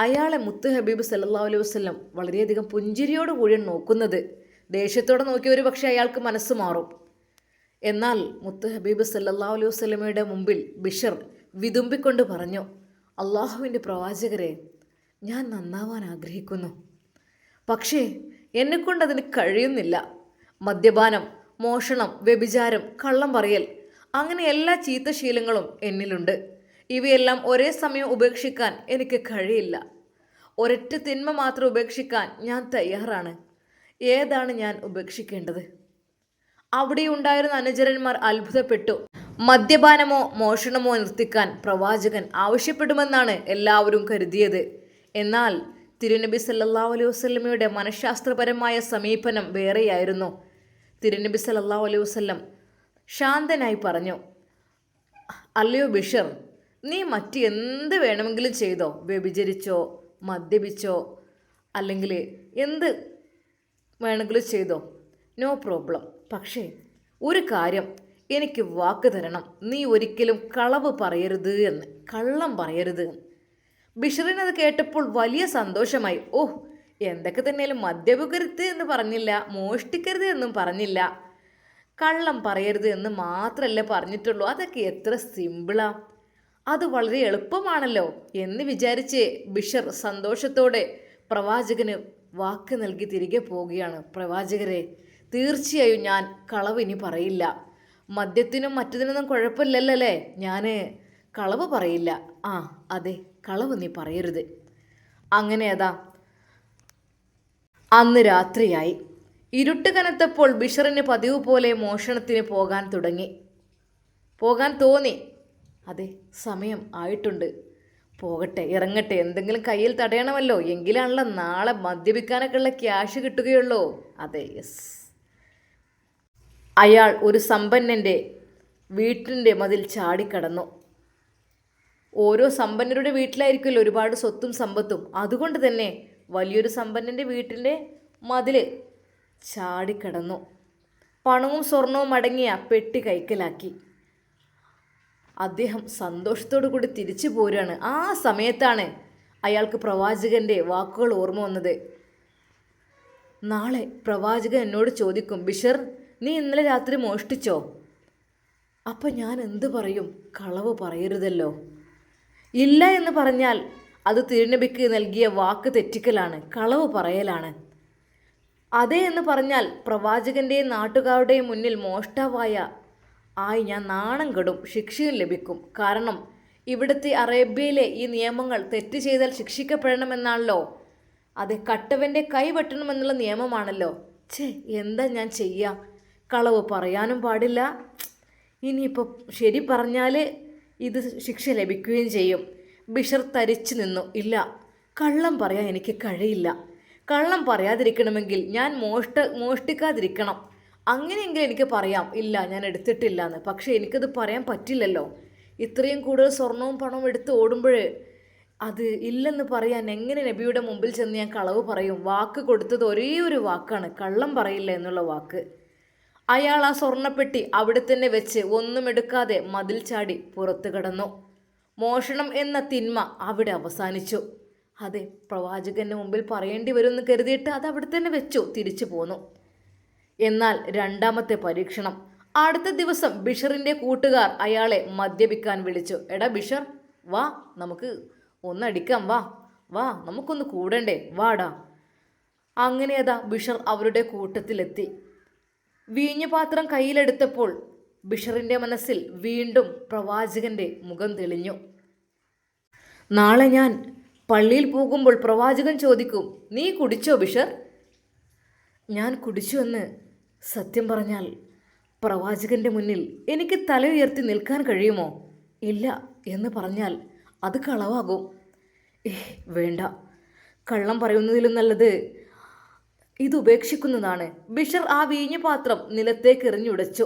അയാളെ മുത്ത് ഹബീബ് സല്ലല്ലാഹു അലൈഹി വസല്ലം വളരെയധികം പുഞ്ചിരിയോട് കൂടിയാണ് നോക്കുന്നത്. ദേഷ്യത്തോടെ നോക്കിയ ഒരു പക്ഷേ അയാൾക്ക് മനസ്സ് മാറും. എന്നാൽ മുത്ത് ഹബീബ് സല്ലല്ലാഹു അലൈഹി വസല്ലമയുടെ മുമ്പിൽ ബിഷർ വിതുമ്പിക്കൊണ്ട് പറഞ്ഞു, അള്ളാഹുവിൻ്റെ പ്രവാചകരെ, ഞാൻ നന്നാവാൻ ആഗ്രഹിക്കുന്നു, പക്ഷേ എന്നെക്കൊണ്ടതിന് കഴിയുന്നില്ല. മദ്യപാനം, മോഷണം, വ്യഭിചാരം, കള്ളം പറയൽ, അങ്ങനെ എല്ലാ ചീത്തശീലങ്ങളും എന്നിലുണ്ട്. ഇവയെല്ലാം ഒരേ സമയം ഉപേക്ഷിക്കാൻ എനിക്ക് കഴിയില്ല. ഒരൊറ്റ തിന്മ മാത്രം ഉപേക്ഷിക്കാൻ ഞാൻ തയ്യാറാണ്. ഏതാണ് ഞാൻ ഉപേക്ഷിക്കേണ്ടത്? അവിടെ ഉണ്ടായിരുന്ന അനുചരന്മാർ അത്ഭുതപ്പെട്ടു. മദ്യപാനമോ മോഷണമോ നിർത്തിക്കാൻ പ്രവാചകൻ ആവശ്യപ്പെടുമെന്നാണ് എല്ലാവരും കരുതിയത്. എന്നാൽ തിരുനബി സല്ലല്ലാഹു അലൈഹി വസല്ലമയുടെ മനഃശാസ്ത്രപരമായ സമീപനം വേറെയായിരുന്നു. തിരുനബി സല്ലല്ലാഹു അലൈഹി വസല്ലം ശാന്തനായി പറഞ്ഞു, അല്ലയോ ബിഷർ, നീ മറ്റ് എന്ത് വേണമെങ്കിലും ചെയ്തോ, വ്യഭിചരിച്ചോ, മദ്യപിച്ചോ, അല്ലെങ്കിൽ എന്ത് വേണമെങ്കിലും ചെയ്തോ, നോ പ്രോബ്ലം. പക്ഷേ ഒരു കാര്യം, എനിക്ക് വാക്ക് തരണം, നീ ഒരിക്കലും കളവ് പറയരുത് എന്ന്, കള്ളം പറയരുത്. ബിഷറിനത് കേട്ടപ്പോൾ വലിയ സന്തോഷമായി. ഓഹ്, എന്തൊക്കെ തന്നെയാലും മദ്യപിക്കരുത് എന്ന് പറഞ്ഞില്ല, മോഷ്ടിക്കരുത് എന്നും പറഞ്ഞില്ല, കള്ളം പറയരുത് എന്ന് മാത്രമല്ലേ പറഞ്ഞിട്ടുള്ളൂ. അതൊക്കെ എത്ര സിമ്പിളാ, അത് വളരെ എളുപ്പമാണല്ലോ എന്ന് വിചാരിച്ച് ബിഷർ സന്തോഷത്തോടെ പ്രവാചകന് വാക്ക് നൽകി തിരികെ പോവുകയാണ്. പ്രവാചകരെ, തീർച്ചയായും ഞാൻ കളവ് ഇനി പറയില്ല. മദ്യത്തിനും മറ്റതിനൊന്നും കുഴപ്പമില്ലല്ലേ, ഞാൻ കളവ് പറയില്ല. ആ അതെ, കളവ് നീ പറയരുത്. അങ്ങനെ അതാ അന്ന് രാത്രിയായി. ഇരുട്ട് കനത്തപ്പോൾ ബിഷറിന് പതിവ് പോലെ മോഷണത്തിന് പോകാൻ തോന്നി. അതെ, സമയം ആയിട്ടുണ്ട്, പോകട്ടെ, ഇറങ്ങട്ടെ, എന്തെങ്കിലും കയ്യിൽ തടയണമല്ലോ, എങ്കിലാണല്ലോ നാളെ മദ്യപിക്കാനൊക്കെ ഉള്ള ക്യാഷ് കിട്ടുകയുള്ളൂ. അതെ, യെസ്. അയാൾ ഒരു സമ്പന്നൻ്റെ വീട്ടിൻ്റെ മതിൽ ചാടിക്കടന്നു. ഓരോ സമ്പന്നരുടെ വീട്ടിലായിരിക്കുമല്ലോ ഒരുപാട് സ്വത്തും സമ്പത്തും. അതുകൊണ്ട് തന്നെ വലിയൊരു സമ്പന്നൻ്റെ വീട്ടിൻ്റെ മതിൽ ചാടിക്കടന്നു. പണവും സ്വർണവും അടങ്ങിയ പെട്ടി കൈക്കലാക്കി അദ്ദേഹം സന്തോഷത്തോടു കൂടി തിരിച്ചു പോരുകയാണ്. ആ സമയത്താണ് അയാൾക്ക് പ്രവാചകൻ്റെ വാക്കുകൾ ഓർമ്മ വന്നത്. നാളെ പ്രവാചകൻ എന്നോട് ചോദിക്കും, ബിഷർ, നീ ഇന്നലെ രാത്രി മോഷ്ടിച്ചോ? അപ്പം ഞാൻ എന്ത് പറയും? കളവ് പറയരുതല്ലോ. ഇല്ല എന്ന് പറഞ്ഞാൽ അത് തിരുനബിക്ക് നൽകിയ വാക്ക് തെറ്റിക്കലാണ്, കളവ് പറയലാണ്. അതെ എന്ന് പറഞ്ഞാൽ പ്രവാചകൻ്റെയും നാട്ടുകാരുടെയും മുന്നിൽ മോഷ്ടാവായ ഞാൻ നാണം കെടും, ശിക്ഷയും ലഭിക്കും. കാരണം ഇവിടുത്തെ അറേബ്യയിലെ ഈ നിയമങ്ങൾ തെറ്റ് ചെയ്താൽ ശിക്ഷിക്കപ്പെടണമെന്നാണല്ലോ. അതെ, കട്ടവൻ്റെ കൈ വെട്ടണമെന്നുള്ള നിയമമാണല്ലോ. എന്താ ഞാൻ ചെയ്യുക? കളവ് പറയാനും പാടില്ല, ഇനിയിപ്പോൾ ശരി പറഞ്ഞാൽ ഇത് ശിക്ഷ ലഭിക്കുകയും ചെയ്യും. ബിഷർ തരിച്ചു നിന്നു. ഇല്ല, കള്ളം പറയാൻ എനിക്ക് കഴിയില്ല. കള്ളം പറയാതിരിക്കണമെങ്കിൽ ഞാൻ മോഷ്ടിക്കാതിരിക്കണം. അങ്ങനെയെങ്കിലും എനിക്ക് പറയാം, ഇല്ല ഞാൻ എടുത്തിട്ടില്ല എന്ന്. പക്ഷേ എനിക്കത് പറയാൻ പറ്റില്ലല്ലോ. ഇത്രയും കൂടുതൽ സ്വർണവും പണവും എടുത്ത് ഓടുമ്പോൾ അത് ഇല്ലെന്ന് പറയാൻ എങ്ങനെ നബിയുടെ മുമ്പിൽ ചെന്ന് ഞാൻ കളവ് പറയും? വാക്ക് കൊടുത്തത് ഒരേ ഒരു വാക്കാണ്, കള്ളം പറയില്ല എന്നുള്ള വാക്ക്. അയാൾ ആ സ്വർണ്ണപ്പെട്ടി അവിടെ തന്നെ വെച്ച് ഒന്നും എടുക്കാതെ മതിൽ ചാടി പുറത്തു കടന്നു. മോഷണം എന്ന തിന്മ അവിടെ അവസാനിച്ചു. അതെ, പ്രവാചകൻ്റെ മുമ്പിൽ പറയേണ്ടി വരുമെന്ന് കരുതിയിട്ട് അത് അവിടെ തന്നെ വെച്ചു, തിരിച്ചു പോന്നു. എന്നാൽ രണ്ടാമത്തെ പരീക്ഷണം. അടുത്ത ദിവസം ബിഷറിൻ്റെ കൂട്ടുകാർ അയാളെ മദ്യപിക്കാൻ വിളിച്ചു. എടാ ബിഷർ, വാ, നമുക്ക് ഒന്നടിക്കാം, വാ നമുക്കൊന്ന് കൂടണ്ടേ, വാടാ. അങ്ങനെ അതാ ബിഷർ അവരുടെ കൂട്ടത്തിലെത്തി. വീഞ്ഞ പാത്രം കയ്യിലെടുത്തപ്പോൾ ബിഷറിൻ്റെ മനസ്സിൽ വീണ്ടും പ്രവാചകൻ്റെ മുഖം തെളിഞ്ഞു. നാളെ ഞാൻ പള്ളിയിൽ പോകുമ്പോൾ പ്രവാചകൻ ചോദിക്കും, നീ കുടിച്ചോ ബിഷർ? ഞാൻ കുടിച്ചുവെന്ന് സത്യം പറഞ്ഞാൽ പ്രവാചകന്റെ മുന്നിൽ എനിക്ക് തല ഉയർത്തി നിൽക്കാൻ കഴിയുമോ? ഇല്ല എന്ന് പറഞ്ഞാൽ അത് കളവാകും. വേണ്ട, കള്ളം പറയുന്നതിലും നല്ലത് ഇത് ഉപേക്ഷിക്കുന്നതാണ്. ബിഷർ ആ വീഞ്ഞു പാത്രം നിലത്തേക്ക് എറിഞ്ഞുടച്ചു.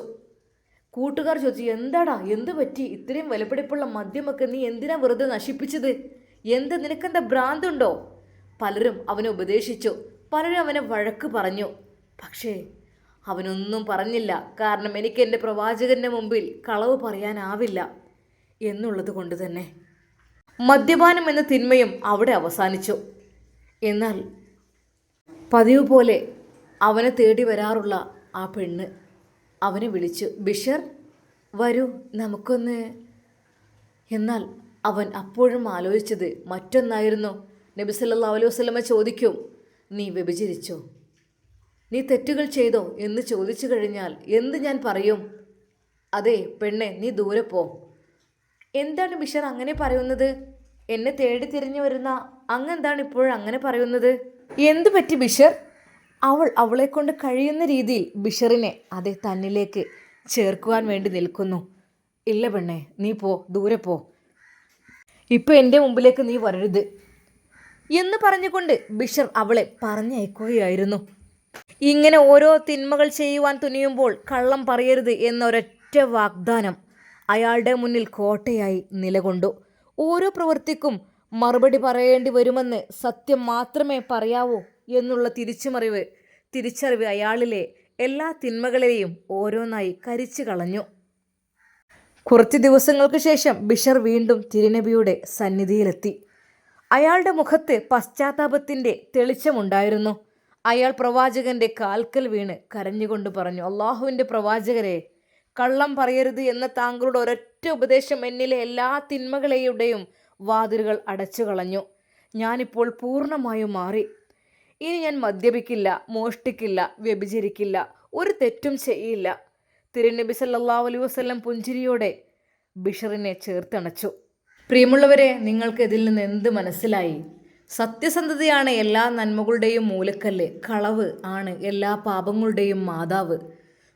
കൂട്ടുകാർ ചോദിച്ചു, എന്താടാ, എന്ത് പറ്റി? ഇത്രയും വിലപിടിപ്പുള്ള മദ്യമൊക്കെ നീ എന്തിനാ വെറുതെ നശിപ്പിച്ചത്? നിനക്കെന്താ ഭ്രാന്തുണ്ടോ? പലരും അവനെ ഉപദേശിച്ചു, പലരും അവനെ വഴക്ക് പറഞ്ഞു. പക്ഷേ അവനൊന്നും പറഞ്ഞില്ല. കാരണം എനിക്ക് എൻ്റെ പ്രവാചകന്റെ മുമ്പിൽ കളവ് പറയാനാവില്ല എന്നുള്ളത് കൊണ്ട് തന്നെ. മദ്യപാനം എന്ന തിന്മയും അവിടെ അവസാനിച്ചു. എന്നാൽ പതിവ് പോലെ അവനെ തേടി വരാറുള്ള ആ പെണ്ണ് അവനെ വിളിച്ചു, ബിഷർ വരൂ നമുക്കൊന്ന്. എന്നാൽ അവൻ അപ്പോഴും ആലോചിച്ചത് മറ്റൊന്നായിരുന്നു. നബി സല്ലല്ലാഹു അലൈഹി വസല്ലമ ചോദിക്കും, നീ വ്യഭിചരിച്ചോ, നീ തെറ്റുകൾ ചെയ്തോ എന്ന് ചോദിച്ചു കഴിഞ്ഞാൽ എന്ത് ഞാൻ പറയും? അതെ പെണ്ണെ, നീ ദൂരെ പോ. എന്താണ് ബിഷർ അങ്ങനെ പറയുന്നത്? എന്നെ തേടി തിരിഞ്ഞു വരുന്ന അങ്ങെന്താണ് ഇപ്പോഴും അങ്ങനെ പറയുന്നത്? എന്തു പറ്റി ബിഷർ? അവളെ കൊണ്ട് കഴിയുന്ന രീതിയിൽ ബിഷറിനെ അതെ തന്നിലേക്ക് ചേർക്കുവാൻ വേണ്ടി നിൽക്കുന്നു. ഇല്ല പെണ്ണെ, നീ പോ, ദൂരെ പോ, ഇപ്പം എൻ്റെ മുമ്പിലേക്ക് നീ വരരുത് എന്ന് പറഞ്ഞുകൊണ്ട് ബിഷർ അവളെ പറഞ്ഞയക്കുകയായിരുന്നു. ഇങ്ങനെ ഓരോ തിന്മകൾ ചെയ്യുവാൻ തുനിയുമ്പോൾ കള്ളം പറയരുത് എന്നൊരൊറ്റ വാഗ്ദാനം അയാളുടെ മുന്നിൽ കോട്ടയായി നിലകൊണ്ടു. ഓരോ പ്രവൃത്തിക്കും മറുപടി പറയേണ്ടി വരുമെന്ന്, സത്യം മാത്രമേ പറയാവൂ എന്നുള്ള തിരിച്ചറിവ് അയാളിലെ എല്ലാ തിന്മകളെയും ഓരോന്നായി കരിച്ചു കളഞ്ഞു. കുറച്ച് ദിവസങ്ങൾക്ക് ശേഷം ബിഷർ വീണ്ടും തിരുനബിയുടെ സന്നിധിയിലെത്തി. അയാളുടെ മുഖത്ത് പശ്ചാത്താപത്തിൻ്റെ തെളിച്ചമുണ്ടായിരുന്നു. അയാൾ പ്രവാചകന്റെ കാൽക്കൽ വീണ് കരഞ്ഞുകൊണ്ട് പറഞ്ഞു, അള്ളാഹുവിൻ്റെ പ്രവാചകരെ, കള്ളം പറയരുത് എന്ന താങ്കളുടെ ഒരൊറ്റ ഉപദേശം എന്നിലെ എല്ലാ തിന്മകളെയുടെയും വാതിലുകൾ അടച്ചു കളഞ്ഞു. ഞാനിപ്പോൾ പൂർണ്ണമായും മാറി. ഇനി ഞാൻ മദ്യപിക്കില്ല, മോഷ്ടിക്കില്ല, വ്യഭിചരിക്കില്ല, ഒരു തെറ്റും ചെയ്യില്ല. തിരുനബി സല്ലല്ലാഹു അലൈഹി വസല്ലം പുഞ്ചിരിയോടെ ബിഷറിനെ ചേർത്തണച്ചു. പ്രിയമുള്ളവരെ, നിങ്ങൾക്ക് ഇതിൽ നിന്ന് എന്ത് മനസ്സിലായി? സത്യസന്ധതയാണ് എല്ലാ നന്മകളുടെയും മൂലക്കല്ല്. കളവ് ആണ് എല്ലാ പാപങ്ങളുടെയും മാതാവ്.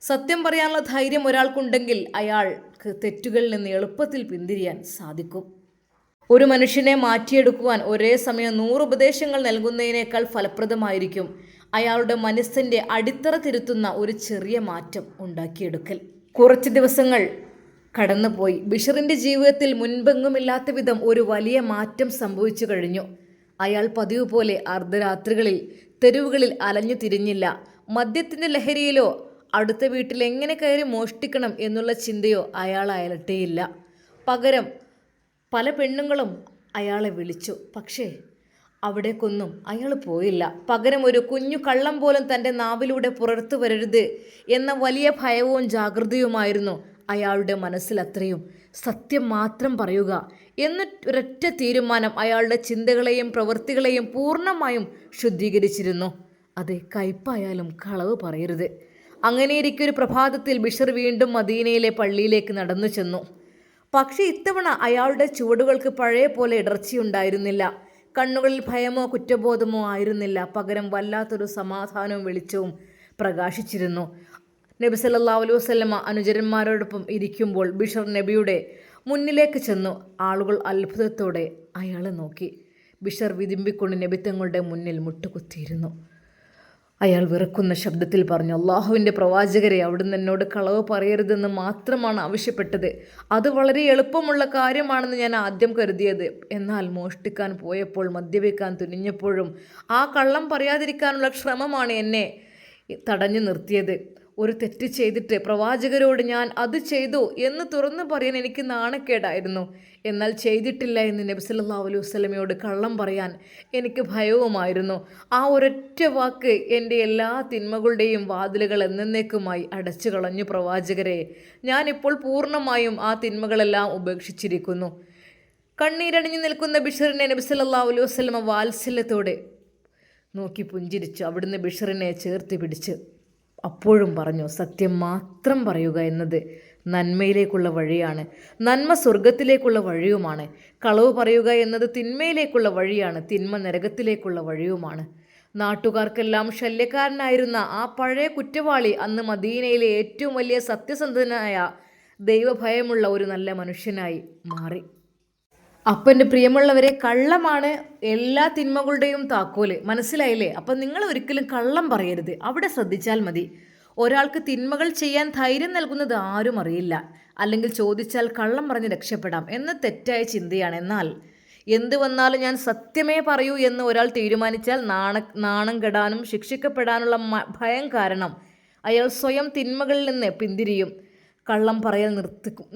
സത്യം പറയാനുള്ള ധൈര്യം ഒരാൾക്കുണ്ടെങ്കിൽ അയാൾക്ക് തെറ്റുകളിൽ നിന്ന് എളുപ്പത്തിൽ പിന്തിരിയാൻ സാധിക്കും. ഒരു മനുഷ്യനെ മാറ്റിയെടുക്കുവാൻ ഒരേ സമയം 100 ഉപദേശങ്ങൾ നൽകുന്നതിനേക്കാൾ ഫലപ്രദമായിരിക്കും അയാളുടെ മനസ്സിൻ്റെ അടിത്തറ തിരുത്തുന്ന ഒരു ചെറിയ മാറ്റം ഉണ്ടാക്കിയെടുക്കൽ. കുറച്ച് ദിവസങ്ങൾ കടന്നുപോയി. ബിഷറിൻ്റെ ജീവിതത്തിൽ മുൻപെങ്ങുമില്ലാത്ത വിധം ഒരു വലിയ മാറ്റം സംഭവിച്ചു കഴിഞ്ഞു. അയാൾ പതിവ് പോലെ അർദ്ധരാത്രികളിൽ തെരുവുകളിൽ അലഞ്ഞു തിരിഞ്ഞില്ല. മദ്യത്തിൻ്റെ ലഹരിയിലോ അടുത്ത വീട്ടിൽ എങ്ങനെ കയറി മോഷ്ടിക്കണം എന്നുള്ള ചിന്തയോ അയാൾ അലട്ടിയില്ല. പകരം പല പെണ്ണുങ്ങളും അയാളെ വിളിച്ചു, പക്ഷേ അവിടേക്കൊന്നും അയാൾ പോയില്ല. പകരം ഒരു കുഞ്ഞു കള്ളം പോലും തൻ്റെ നാവിലൂടെ പുറത്തു വരരുത് എന്ന വലിയ ഭയവും ജാഗ്രതയുമായിരുന്നു അയാളുടെ മനസ്സിൽ. അത്രയും സത്യം മാത്രം പറയുക എന്നൊരൊറ്റ തീരുമാനം അയാളുടെ ചിന്തകളെയും പ്രവൃത്തികളെയും പൂർണ്ണമായും ശുദ്ധീകരിച്ചിരുന്നു. അതെ, കയ്പായാലും കളവ് പറയരുത്. അങ്ങനെയിരിക്കെ ഒരു പ്രഭാതത്തിൽ ബിഷർ വീണ്ടും മദീനയിലെ പള്ളിയിലേക്ക് നടന്നു ചെന്നു. പക്ഷേ ഇത്തവണ അയാളുടെ ചുവടുകൾക്ക് പഴയ പോലെ ഇടർച്ചയുണ്ടായിരുന്നില്ല. കണ്ണുകളിൽ ഭയമോ കുറ്റബോധമോ ആയിരുന്നില്ല. പകരം വല്ലാത്തൊരു സമാധാനവും വെളിച്ചവും പ്രകാശിച്ചിരുന്നു. നബി സല്ലല്ലാഹു അലൈഹി വസല്ലമ അനുചരന്മാരോടൊപ്പം ഇരിക്കുമ്പോൾ ബിഷർ നബിയുടെ മുന്നിലേക്ക് ചെന്നു. ആളുകൾ അത്ഭുതത്തോടെ അയാളെ നോക്കി. ബിഷർ വിതുമ്പിക്കൊണ്ട് നബി തങ്ങളുടെ മുന്നിൽ മുട്ടുകുത്തിയിരുന്നു. അയാൾ വിറക്കുന്ന ശബ്ദത്തിൽ പറഞ്ഞു, അള്ളാഹുവിൻ്റെ പ്രവാചകരെ, അവിടുന്ന് എന്നോട് കളവ് പറയരുതെന്ന് മാത്രമാണ് ആവശ്യപ്പെട്ടത്. അത് വളരെ എളുപ്പമുള്ള കാര്യമാണെന്ന് ഞാൻ ആദ്യം കരുതിയത്. എന്നാൽ മോഷ്ടിക്കാൻ പോയപ്പോൾ, മദ്യപിക്കാൻ തുനിഞ്ഞപ്പോഴും ആ കള്ളം പറയാതിരിക്കാനുള്ള ശ്രമമാണ് എന്നെ തടഞ്ഞു നിർത്തിയത്. ഒരു തെറ്റ് ചെയ്തിട്ട് പ്രവാചകരോട് ഞാൻ അത് ചെയ്തു എന്ന് തുറന്നു പറയാൻ എനിക്ക് നാണക്കേടായിരുന്നു. എന്നാൽ ചെയ്തിട്ടില്ല എന്ന് നബി സല്ലല്ലാഹു അലൈഹി വസല്ലമയോട് കള്ളം പറയാൻ എനിക്ക് ഭയവുമായിരുന്നു. ആ ഒരൊറ്റ വാക്ക് എൻ്റെ എല്ലാ തിന്മകളുടെയും വാതിലുകൾ എന്നേക്കുമായി അടച്ചു കളഞ്ഞു പ്രവാചകരെ. ഞാനിപ്പോൾ പൂർണ്ണമായും ആ തിന്മകളെല്ലാം ഉപേക്ഷിച്ചിരിക്കുന്നു. കണ്ണീരണിഞ്ഞു നിൽക്കുന്ന ബിഷറിനെ നബി സല്ലല്ലാഹു അലൈഹി വസല്ലമ വാത്സല്യത്തോടെ നോക്കി പുഞ്ചിരിച്ചു. അവിടുന്ന് ബിഷറിനെ ചേർത്ത് പിടിച്ച് അപ്പോഴും പറഞ്ഞു, സത്യം മാത്രം പറയുക എന്നത് നന്മയിലേക്കുള്ള വഴിയാണ്. നന്മ സ്വർഗത്തിലേക്കുള്ള വഴിയുമാണ്. കളവ് പറയുക എന്നത് തിന്മയിലേക്കുള്ള വഴിയാണ്. തിന്മ നരകത്തിലേക്കുള്ള വഴിയുമാണ്. നാട്ടുകാർക്കെല്ലാം ശല്യക്കാരനായിരുന്ന ആ പഴയ കുറ്റവാളി അന്ന് മദീനയിലെ ഏറ്റവും വലിയ സത്യസന്ധനായ ദൈവഭയമുള്ള ഒരു നല്ല മനുഷ്യനായി മാറി. അപ്പം എൻ്റെ പ്രിയമുള്ളവരെ, കള്ളമാണ് എല്ലാ തിന്മകളുടെയും താക്കോല്. മനസ്സിലായില്ലേ? അപ്പം നിങ്ങൾ ഒരിക്കലും കള്ളം പറയരുത്. അവിടെ ശ്രദ്ധിച്ചാൽ മതി. ഒരാൾക്ക് തിന്മകൾ ചെയ്യാൻ ധൈര്യം നൽകുന്നത് ആരും അറിയില്ല, അല്ലെങ്കിൽ ചോദിച്ചാൽ കള്ളം പറഞ്ഞ് രക്ഷപ്പെടാം എന്ന തെറ്റായ ചിന്തയാണ്. എന്നാൽ എന്ത് വന്നാലും ഞാൻ സത്യമേ പറയൂ എന്ന് ഒരാൾ തീരുമാനിച്ചാൽ നാണം കെടാനും ശിക്ഷിക്കപ്പെടാനുള്ള ഭയം കാരണം അയാൾ സ്വയം തിന്മകളിൽ നിന്ന് പിന്തിരിയും. കള്ളം പറയൽ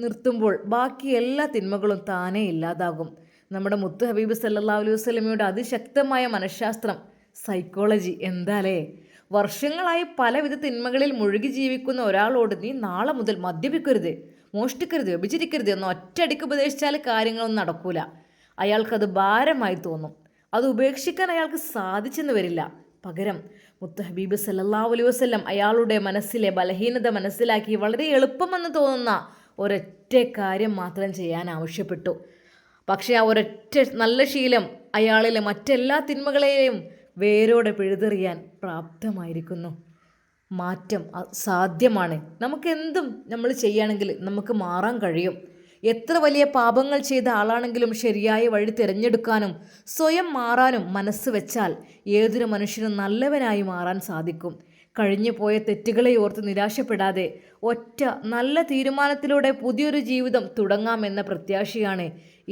നിർത്തുമ്പോൾ ബാക്കി എല്ലാ തിന്മകളും താനേ ഇല്ലാതാകും. നമ്മുടെ മുത്ത് ഹബീബ് സല്ലല്ലാഹു അലൈഹി വസല്ലമയുടെ അതിശക്തമായ മനഃശാസ്ത്രം, സൈക്കോളജി എന്താലേ. വർഷങ്ങളായി പലവിധ തിന്മകളിൽ മുഴുകി ജീവിക്കുന്ന ഒരാളോട് നീ നാളെ മുതൽ മദ്യപിക്കരുത്, മോഷ്ടിക്കരുത്, വ്യഭിചരിക്കരുത് എന്ന് ഒറ്റയടിക്ക് ഉപദേശിച്ചാൽ കാര്യങ്ങളൊന്നും നടക്കൂല. അയാൾക്കത് ഭാരമായി തോന്നും. അത് ഉപേക്ഷിക്കാൻ അയാൾക്ക് സാധിച്ചെന്ന് വരില്ല. പകരം മുത്ത് ഹബീബ് സല്ലല്ലാഹു അലൈഹി വസല്ലം അയാളുടെ മനസ്സിലെ ബലഹീനത മനസ്സിലാക്കി വളരെ എളുപ്പമെന്ന് തോന്നുന്ന ഒരൊറ്റ കാര്യം മാത്രം ചെയ്യാൻ ആവശ്യപ്പെട്ടു. പക്ഷേ ആ ഒരൊറ്റ നല്ല ശീലം അയാളിലെ മറ്റെല്ലാ തിന്മകളെയും വേരോടെ പിഴുതെറിയാൻ പ്രാപ്തമായിരിക്കുന്നു. മാറ്റം സാധ്യമാണ്. നമുക്കെന്തും നമ്മൾ ചെയ്യുകയാണെങ്കിൽ നമുക്ക് മാറാൻ കഴിയും. എത്ര വലിയ പാപങ്ങൾ ചെയ്ത ആളാണെങ്കിലും ശരിയായ വഴി തിരഞ്ഞെടുക്കാനും സ്വയം മാറാനും മനസ്സ് വെച്ചാൽ ഏതൊരു മനുഷ്യനും നല്ലവനായി മാറാൻ സാധിക്കും. കഴിഞ്ഞു പോയ തെറ്റുകളെ ഓർത്ത് നിരാശപ്പെടാതെ ഒറ്റ നല്ല തീരുമാനത്തിലൂടെ പുതിയൊരു ജീവിതം തുടങ്ങാമെന്ന പ്രത്യാശയാണ്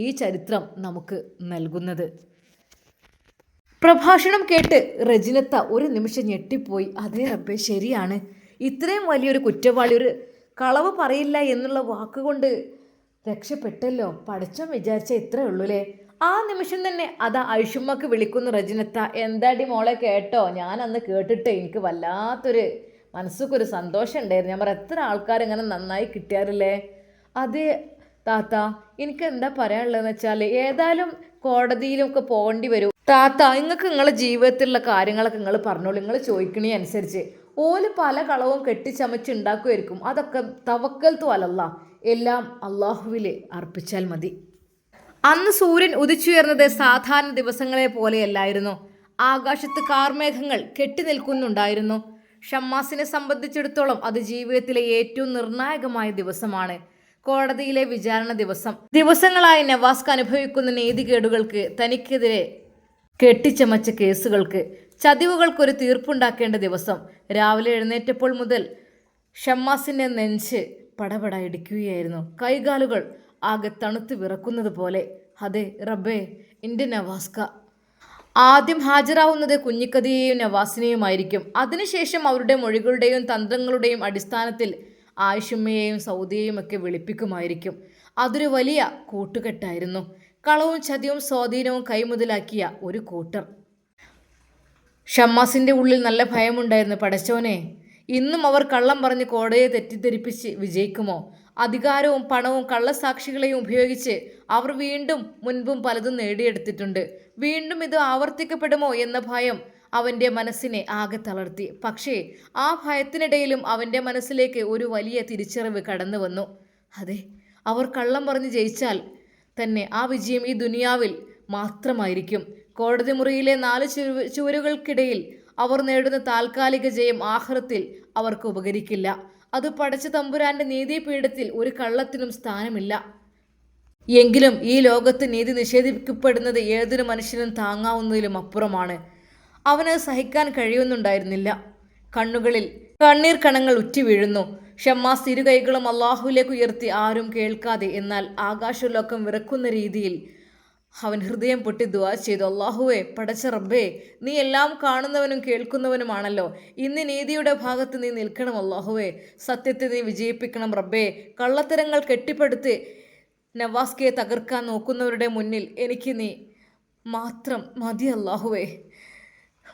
ഈ ചരിത്രം നമുക്ക് നൽകുന്നത്. പ്രഭാഷണം കേട്ട് റജിനത്ത ഒരു നിമിഷം ഞെട്ടിപ്പോയി. അതേ റബ്ബേ, ശരിയാണ്. ഇത്രയും വലിയൊരു കുറ്റവാളി ഒരു കളവ് പറയില്ല എന്നുള്ള വാക്കുകൊണ്ട് രക്ഷപ്പെട്ടല്ലോ. പഠിച്ചോൻ വിചാരിച്ച ഇത്രേ ഉള്ളൂലേ. ആ നിമിഷം തന്നെ അതാ ഐഷുമ്മക്ക് വിളിക്കുന്നു റജിനത്ത. എന്താടി മോളെ, കേട്ടോ? ഞാൻ അന്ന് കേട്ടിട്ട് എനിക്ക് വല്ലാത്തൊരു മനസ്സുക്കൊരു സന്തോഷം ഉണ്ടായിരുന്നു. ഞാൻ എത്ര ആൾക്കാർ ഇങ്ങനെ നന്നായി കിട്ടിയാറില്ലേ. അതെ താത്ത, എനിക്ക് എന്താ പറയാനുള്ളതെന്ന് വെച്ചാൽ ഏതായാലും കോടതിയിലൊക്കെ പോകേണ്ടി വരും. താത്ത, നിങ്ങൾക്ക് നിങ്ങളെ ജീവിതത്തിലുള്ള കാര്യങ്ങളൊക്കെ നിങ്ങൾ പറഞ്ഞോളൂ. നിങ്ങൾ ചോദിക്കണേ അനുസരിച്ച്. ഓല് പല കളവും കെട്ടിച്ചമച്ചുണ്ടാക്കുമായിരിക്കും. അതൊക്കെ തവക്കൽത്തു അലല്ലാഹ്, എല്ലാം അള്ളാഹുവിൽ അർപ്പിച്ചാൽ മതി. അന്ന് സൂര്യൻ ഉദിച്ചുയർന്നത് സാധാരണ ദിവസങ്ങളെ പോലെയല്ലായിരുന്നു. ആകാശത്ത് കാർമേഘങ്ങൾ കെട്ടി നിൽക്കുന്നുണ്ടായിരുന്നു. ഷമ്മാസിനെ സംബന്ധിച്ചിടത്തോളം അത് ജീവിതത്തിലെ ഏറ്റവും നിർണായകമായ ദിവസമാണ്. കോടതിയിലെ വിചാരണ ദിവസം. ദിവസങ്ങളായി നവാസ്ക അനുഭവിക്കുന്ന നീതികേടുകൾക്ക്, തനിക്കെതിരെ കെട്ടിച്ചമച്ച കേസുകൾക്ക്, ചതിവുകൾക്കൊരു തീർപ്പുണ്ടാക്കേണ്ട ദിവസം. രാവിലെ എഴുന്നേറ്റപ്പോൾ മുതൽ ഷമ്മാസിൻ്റെ നെഞ്ച് പടപട ഇടിക്കുകയായിരുന്നു. കൈകാലുകൾ ആകെ തണുത്ത് വിറക്കുന്നത് പോലെ. അതെ റബ്ബേ, എൻ്റെ നവാസ്ക. ആദ്യം ഹാജരാവുന്നത് കുഞ്ഞിക്കതിയെയും നവാസിനെയുമായിരിക്കും. അതിനുശേഷം അവരുടെ മൊഴികളുടെയും തന്ത്രങ്ങളുടെയും അടിസ്ഥാനത്തിൽ ആയിഷുമ്മയെയും സൗദിയെയും ഒക്കെ വിളിപ്പിക്കുമായിരിക്കും. അതൊരു വലിയ കൂട്ടുകെട്ടായിരുന്നു. കളവും ചതിയും സ്വാധീനവും കൈമുതലാക്കിയ ഒരു കൂട്ടർ. ഷമ്മാസിൻ്റെ ഉള്ളിൽ നല്ല ഭയമുണ്ടായിരുന്നു. പടച്ചോനെ, ഇന്നും അവർ കള്ളം പറഞ്ഞ് കോടതിയെ തെറ്റിദ്ധരിപ്പിച്ച് വിജയിക്കുമോ? അധികാരവും പണവും കള്ളസാക്ഷികളെയും ഉപയോഗിച്ച് അവർ വീണ്ടും മുൻപും പലതും നേടിയെടുത്തിട്ടുണ്ട്. വീണ്ടും ഇത് ആവർത്തിക്കപ്പെടുമോ എന്ന ഭയം അവൻ്റെ മനസ്സിനെ ആകെ തളർത്തി. പക്ഷേ ആ ഭയത്തിനിടയിലും അവൻ്റെ മനസ്സിലേക്ക് ഒരു വലിയ തിരിച്ചറിവ് കടന്നു വന്നു. അതെ, അവർ കള്ളം പറഞ്ഞ് ജയിച്ചാൽ തന്നെ ആ വിജയം ഈ ദുനിയാവിൽ മാത്രമായിരിക്കും. കോടതി മുറിയിലെ 4 ചുവരുകൾക്കിടയിൽ അവർ നേടുന്ന താൽക്കാലിക ജയം ആഖിറത്തിൽ അവർക്ക് ഉപകരിക്കില്ല. അത് പടച്ച തമ്പുരാന്റെ നീതിപീഠത്തിൽ ഒരു കള്ളത്തിനും സ്ഥാനമില്ല. എങ്കിലും ഈ ലോകത്ത് നീതി നിഷേധിക്കപ്പെടുന്നത് ഏതൊരു മനുഷ്യനും താങ്ങാവുന്നതിലും അപ്പുറമാണ്. അവന് സഹിക്കാൻ കഴിയുന്നുണ്ടായിരുന്നില്ല. കണ്ണുകളിൽ കണ്ണീർ കണങ്ങൾ ഉറ്റി വീഴുന്നു. ഷമ്മാസ് ഇരു കൈകളും അള്ളാഹുവിലേക്ക് ഉയർത്തി, ആരും കേൾക്കാതെ എന്നാൽ ആകാശലോകം വിറക്കുന്ന രീതിയിൽ അവൻ ഹൃദയം പൊട്ടി ദുആ ചെയ്തു. അള്ളാഹുവേ, പടച്ച റബ്ബേ, നീ എല്ലാം കാണുന്നവനും കേൾക്കുന്നവനുമാണല്ലോ. ഇന്ന് നീതിയുടെ ഭാഗത്ത് നീ നിൽക്കണം അള്ളാഹുവേ. സത്യത്തെ നീ വിജയിപ്പിക്കണം റബ്ബേ. കള്ളത്തരങ്ങൾ കെട്ടിപ്പടുത്ത് നവാസ്കയെ തകർക്കാൻ നോക്കുന്നവരുടെ മുന്നിൽ എനിക്ക് നീ മാത്രം മതി അള്ളാഹുവേ.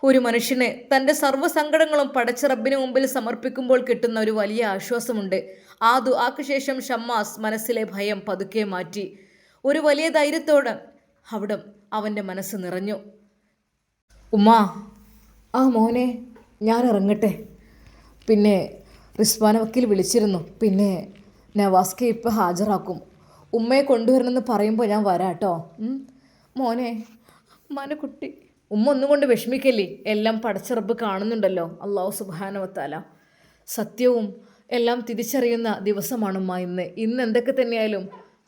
ഒരു മനുഷ്യന് തൻ്റെ സർവ്വസങ്കടങ്ങളും പടച്ച റബ്ബിന് മുമ്പിൽ സമർപ്പിക്കുമ്പോൾ കിട്ടുന്ന ഒരു വലിയ ആശ്വാസമുണ്ട്. ആ ദുആക്ക് ശേഷം ഷമ്മാസ് മനസ്സിലെ ഭയം പതുക്കെ മാറ്റി. ഒരു വലിയ ധൈര്യത്തോടെ അവിടെ അവൻ്റെ മനസ്സ് നിറഞ്ഞു. ഉമ്മാ, ആ മോനെ, ഞാൻ ഇറങ്ങട്ടെ. പിന്നെ റിസ്വാന വക്കീൽ വിളിച്ചിരുന്നു. പിന്നെ നവാസ്കെ ഇപ്പോൾ ഹാജരാക്കും. ഉമ്മയെ കൊണ്ടുവരണമെന്ന് പറയുമ്പോൾ ഞാൻ വരാം കേട്ടോ. മോനെ, മനക്കുട്ടി, ഉമ്മ ഒന്നും കൊണ്ട് വിഷമിക്കല്ലേ, എല്ലാം പടച്ച റബ്ബ് കാണുന്നുണ്ടല്ലോ. അള്ളാഹു സുബ്ഹാനഹു വ തആല സത്യവും എല്ലാം തിരിച്ചറിയുന്ന ദിവസമാണ് ഉമ്മ ഇന്ന് എന്തൊക്കെ തന്നെയായാലും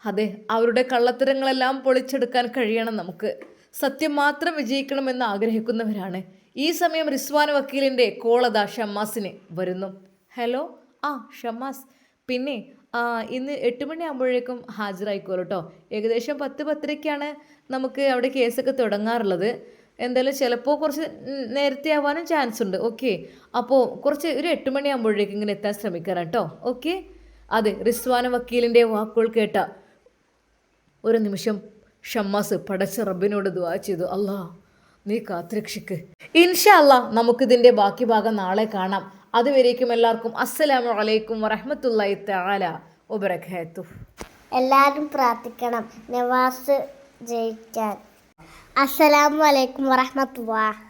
അതെ, അവരുടെ കള്ളത്തരങ്ങളെല്ലാം പൊളിച്ചെടുക്കാൻ കഴിയണം നമുക്ക്. സത്യം മാത്രം വിജയിക്കണമെന്ന് ആഗ്രഹിക്കുന്നവരാണ്. ഈ സമയം റിസ്വാൻ വക്കീലിൻ്റെ കോളതാ ഷമ്മാസിന് വരുന്നു. ഹലോ, ഷമ്മാസ്, പിന്നെ ഇന്ന് 8 മണിയാകുമ്പോഴേക്കും ഹാജരായിക്കോളൂ കേട്ടോ. ഏകദേശം 10-10:30ക്കാണ് നമുക്ക് അവിടെ കേസൊക്കെ തുടങ്ങാറുള്ളത്. എന്തായാലും ചിലപ്പോൾ കുറച്ച് നേരത്തെ ആവാനും ചാൻസ് ഉണ്ട്. ഓക്കെ, അപ്പോൾ കുറച്ച് ഒരു 8 മണിയാകുമ്പോഴേക്കും ഇങ്ങനെ എത്താൻ ശ്രമിക്കണം കേട്ടോ. ഓക്കെ. അതെ, റിസ്വാൻ വക്കീലിൻ്റെ വാക്കുകൾ കേട്ട ഒരു നിമിഷം ഷമ്മാസ് പടച്ച റബ്ബിനോട് ദുആ ചെയ്തു, അല്ലാ നീ കാത്തുരക്ഷിക്ക്. ഇൻഷാ അല്ലാ നമുക്കിതിൻ്റെ ബാക്കി ഭാഗം നാളെ കാണാം. അതുവരേക്കും എല്ലാവർക്കും അസ്സലാമു അലൈക്കും വറഹ്മത്തുള്ളാഹി തആല വബറകാതുഹു. എല്ലാവരും പ്രാർത്ഥിക്കണം നവാസ് ജയിക്കാൻ. അസ്സലാമു അലൈക്കും വറഹ്മത്തുള്ളാഹി.